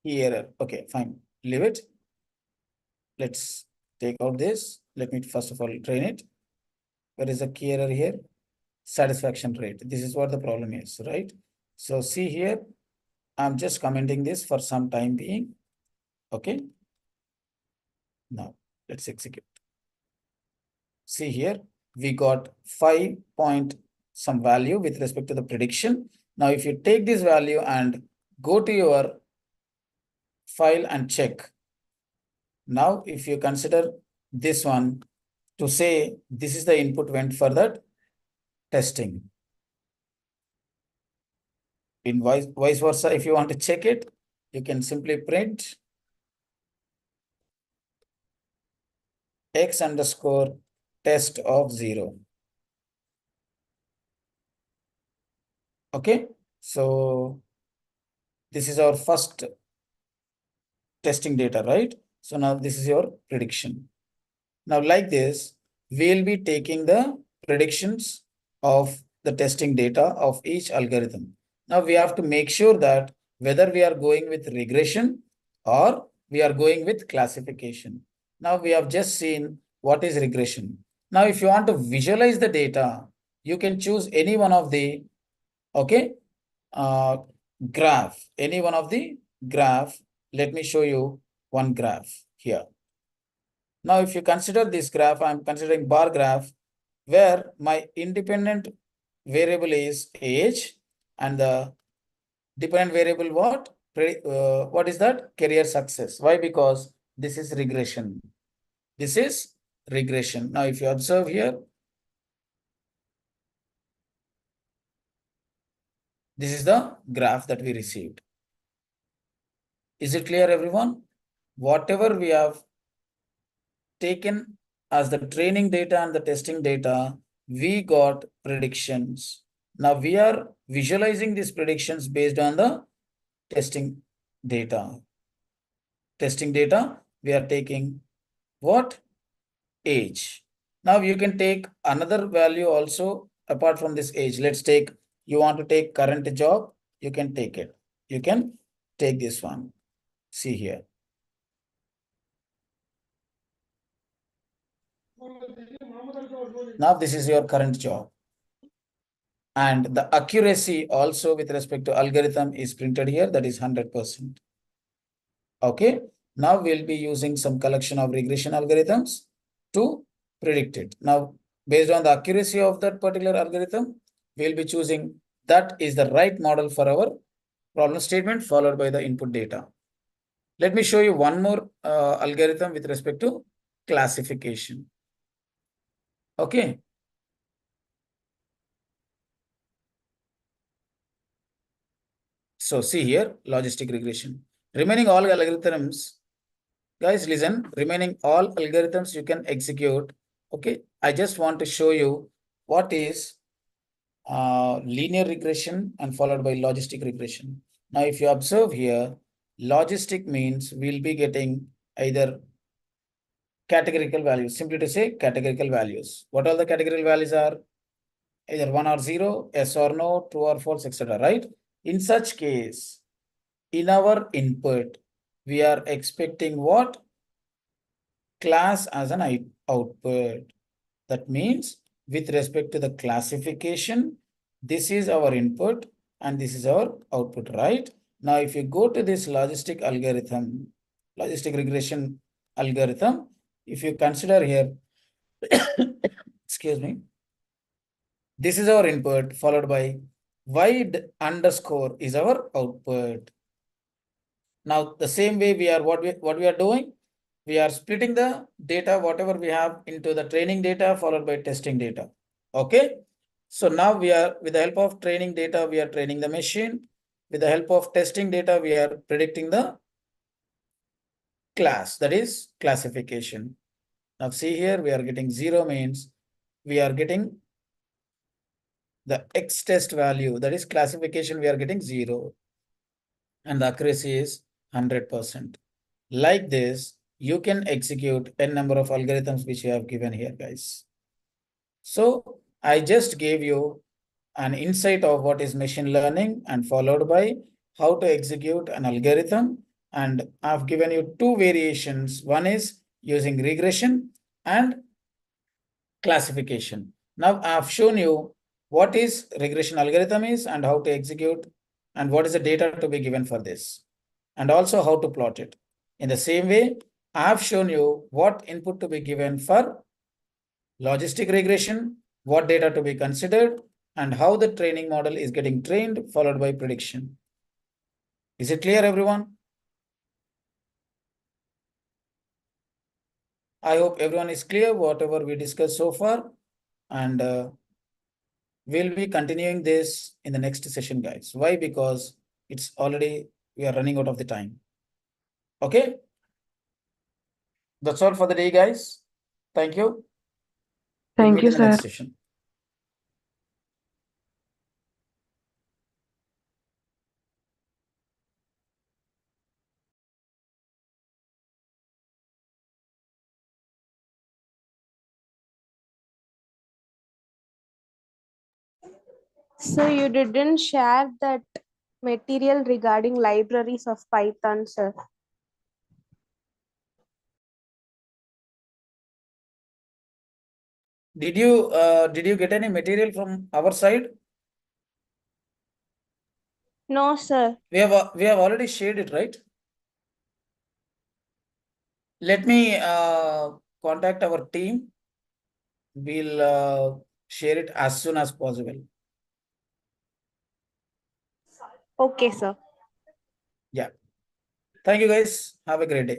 Error. Okay, fine. Leave it. Let's take out this. Let me first of all train it. Where is the key error here? Satisfaction rate. This is what the problem is, right? So see here, I'm just commenting this for some time being. Okay. Now let's execute. See here, we got 5 point some value with respect to the prediction. Now, if you take this value and go to your file and check. Now, if you consider this one to say this is the input went for that testing. In vice versa, if you want to check it, you can simply print x_test of 0. Okay, so this is our first testing data, right? So now this is your prediction. Now like this, we'll be taking the predictions of the testing data of each algorithm. Now we have to make sure that whether we are going with regression or we are going with classification. Now we have just seen what is regression. Now if you want to visualize the data, you can choose any one of the, okay, graph, any one of the graph. Let me show you one graph here. Now, if you consider this graph, I'm considering bar graph where my independent variable is age and the dependent variable what is that? Career success. Why? Because this is regression. This is regression. Now, if you observe here, this is the graph that we received. Is it clear, everyone? Whatever we have taken as the training data and the testing data, we got predictions. Now we are visualizing these predictions based on the testing data. Testing data, we are taking what? Age. Now you can take another value also apart from this age. Let's take, you want to take current job, you can take it. You can take this one. See here. Now this is your current job. And the accuracy also with respect to algorithm is printed here, that is 100%. Okay, now we'll be using some collection of regression algorithms to predict it. Now, based on the accuracy of that particular algorithm, we'll be choosing that is the right model for our problem statement followed by the input data. Let me show you one more algorithm with respect to classification. Okay. So see here, logistic regression. Remaining all algorithms, guys, listen, remaining all algorithms you can execute. Okay, I just want to show you what is linear regression and followed by logistic regression. Now, if you observe here, logistic means we'll be getting either categorical values, simply to say categorical values. What all the categorical values are? either 1 or 0, yes or no, true or false, etc. Right? In such case, in our input, we are expecting what? Class as an output. That means with respect to the classification, this is our input and this is our output, right? Now, if you go to this logistic regression algorithm, if you consider here, excuse me, this is our input followed by wide underscore is our output. Now, the same way what we are doing, we are splitting the data, whatever we have, into the training data followed by testing data. Okay. So now we are, with the help of training data, we are training the machine. With the help of testing data, we are predicting the class, that is classification. Now see here, we are getting 0 means we are getting the X test value, that is classification, we are getting 0. And the accuracy is 100%. Like this, you can execute n number of algorithms which you have given here, guys. So I just gave you an insight of what is machine learning and followed by how to execute an algorithm. And I've given you 2 variations. One is using regression and classification. Now I've shown you what is regression algorithm is and how to execute and what is the data to be given for this and also how to plot it. In the same way, I have shown you what input to be given for logistic regression, what data to be considered, and how the training model is getting trained, followed by prediction. Is it clear, everyone? I hope everyone is clear, whatever we discussed so far. And we'll be continuing this in the next session, guys. Why? Because it's already, we are running out of the time. Okay? That's all for the day, guys. Thank you. We'll Thank meet you, in the next sir. session. So you didn't share that material regarding libraries of Python, sir. Did you get any material from our side? No, sir. We have already shared it, right? Let me contact our team. We'll share it as soon as possible. Okay, sir. Yeah. Thank you, guys. Have a great day.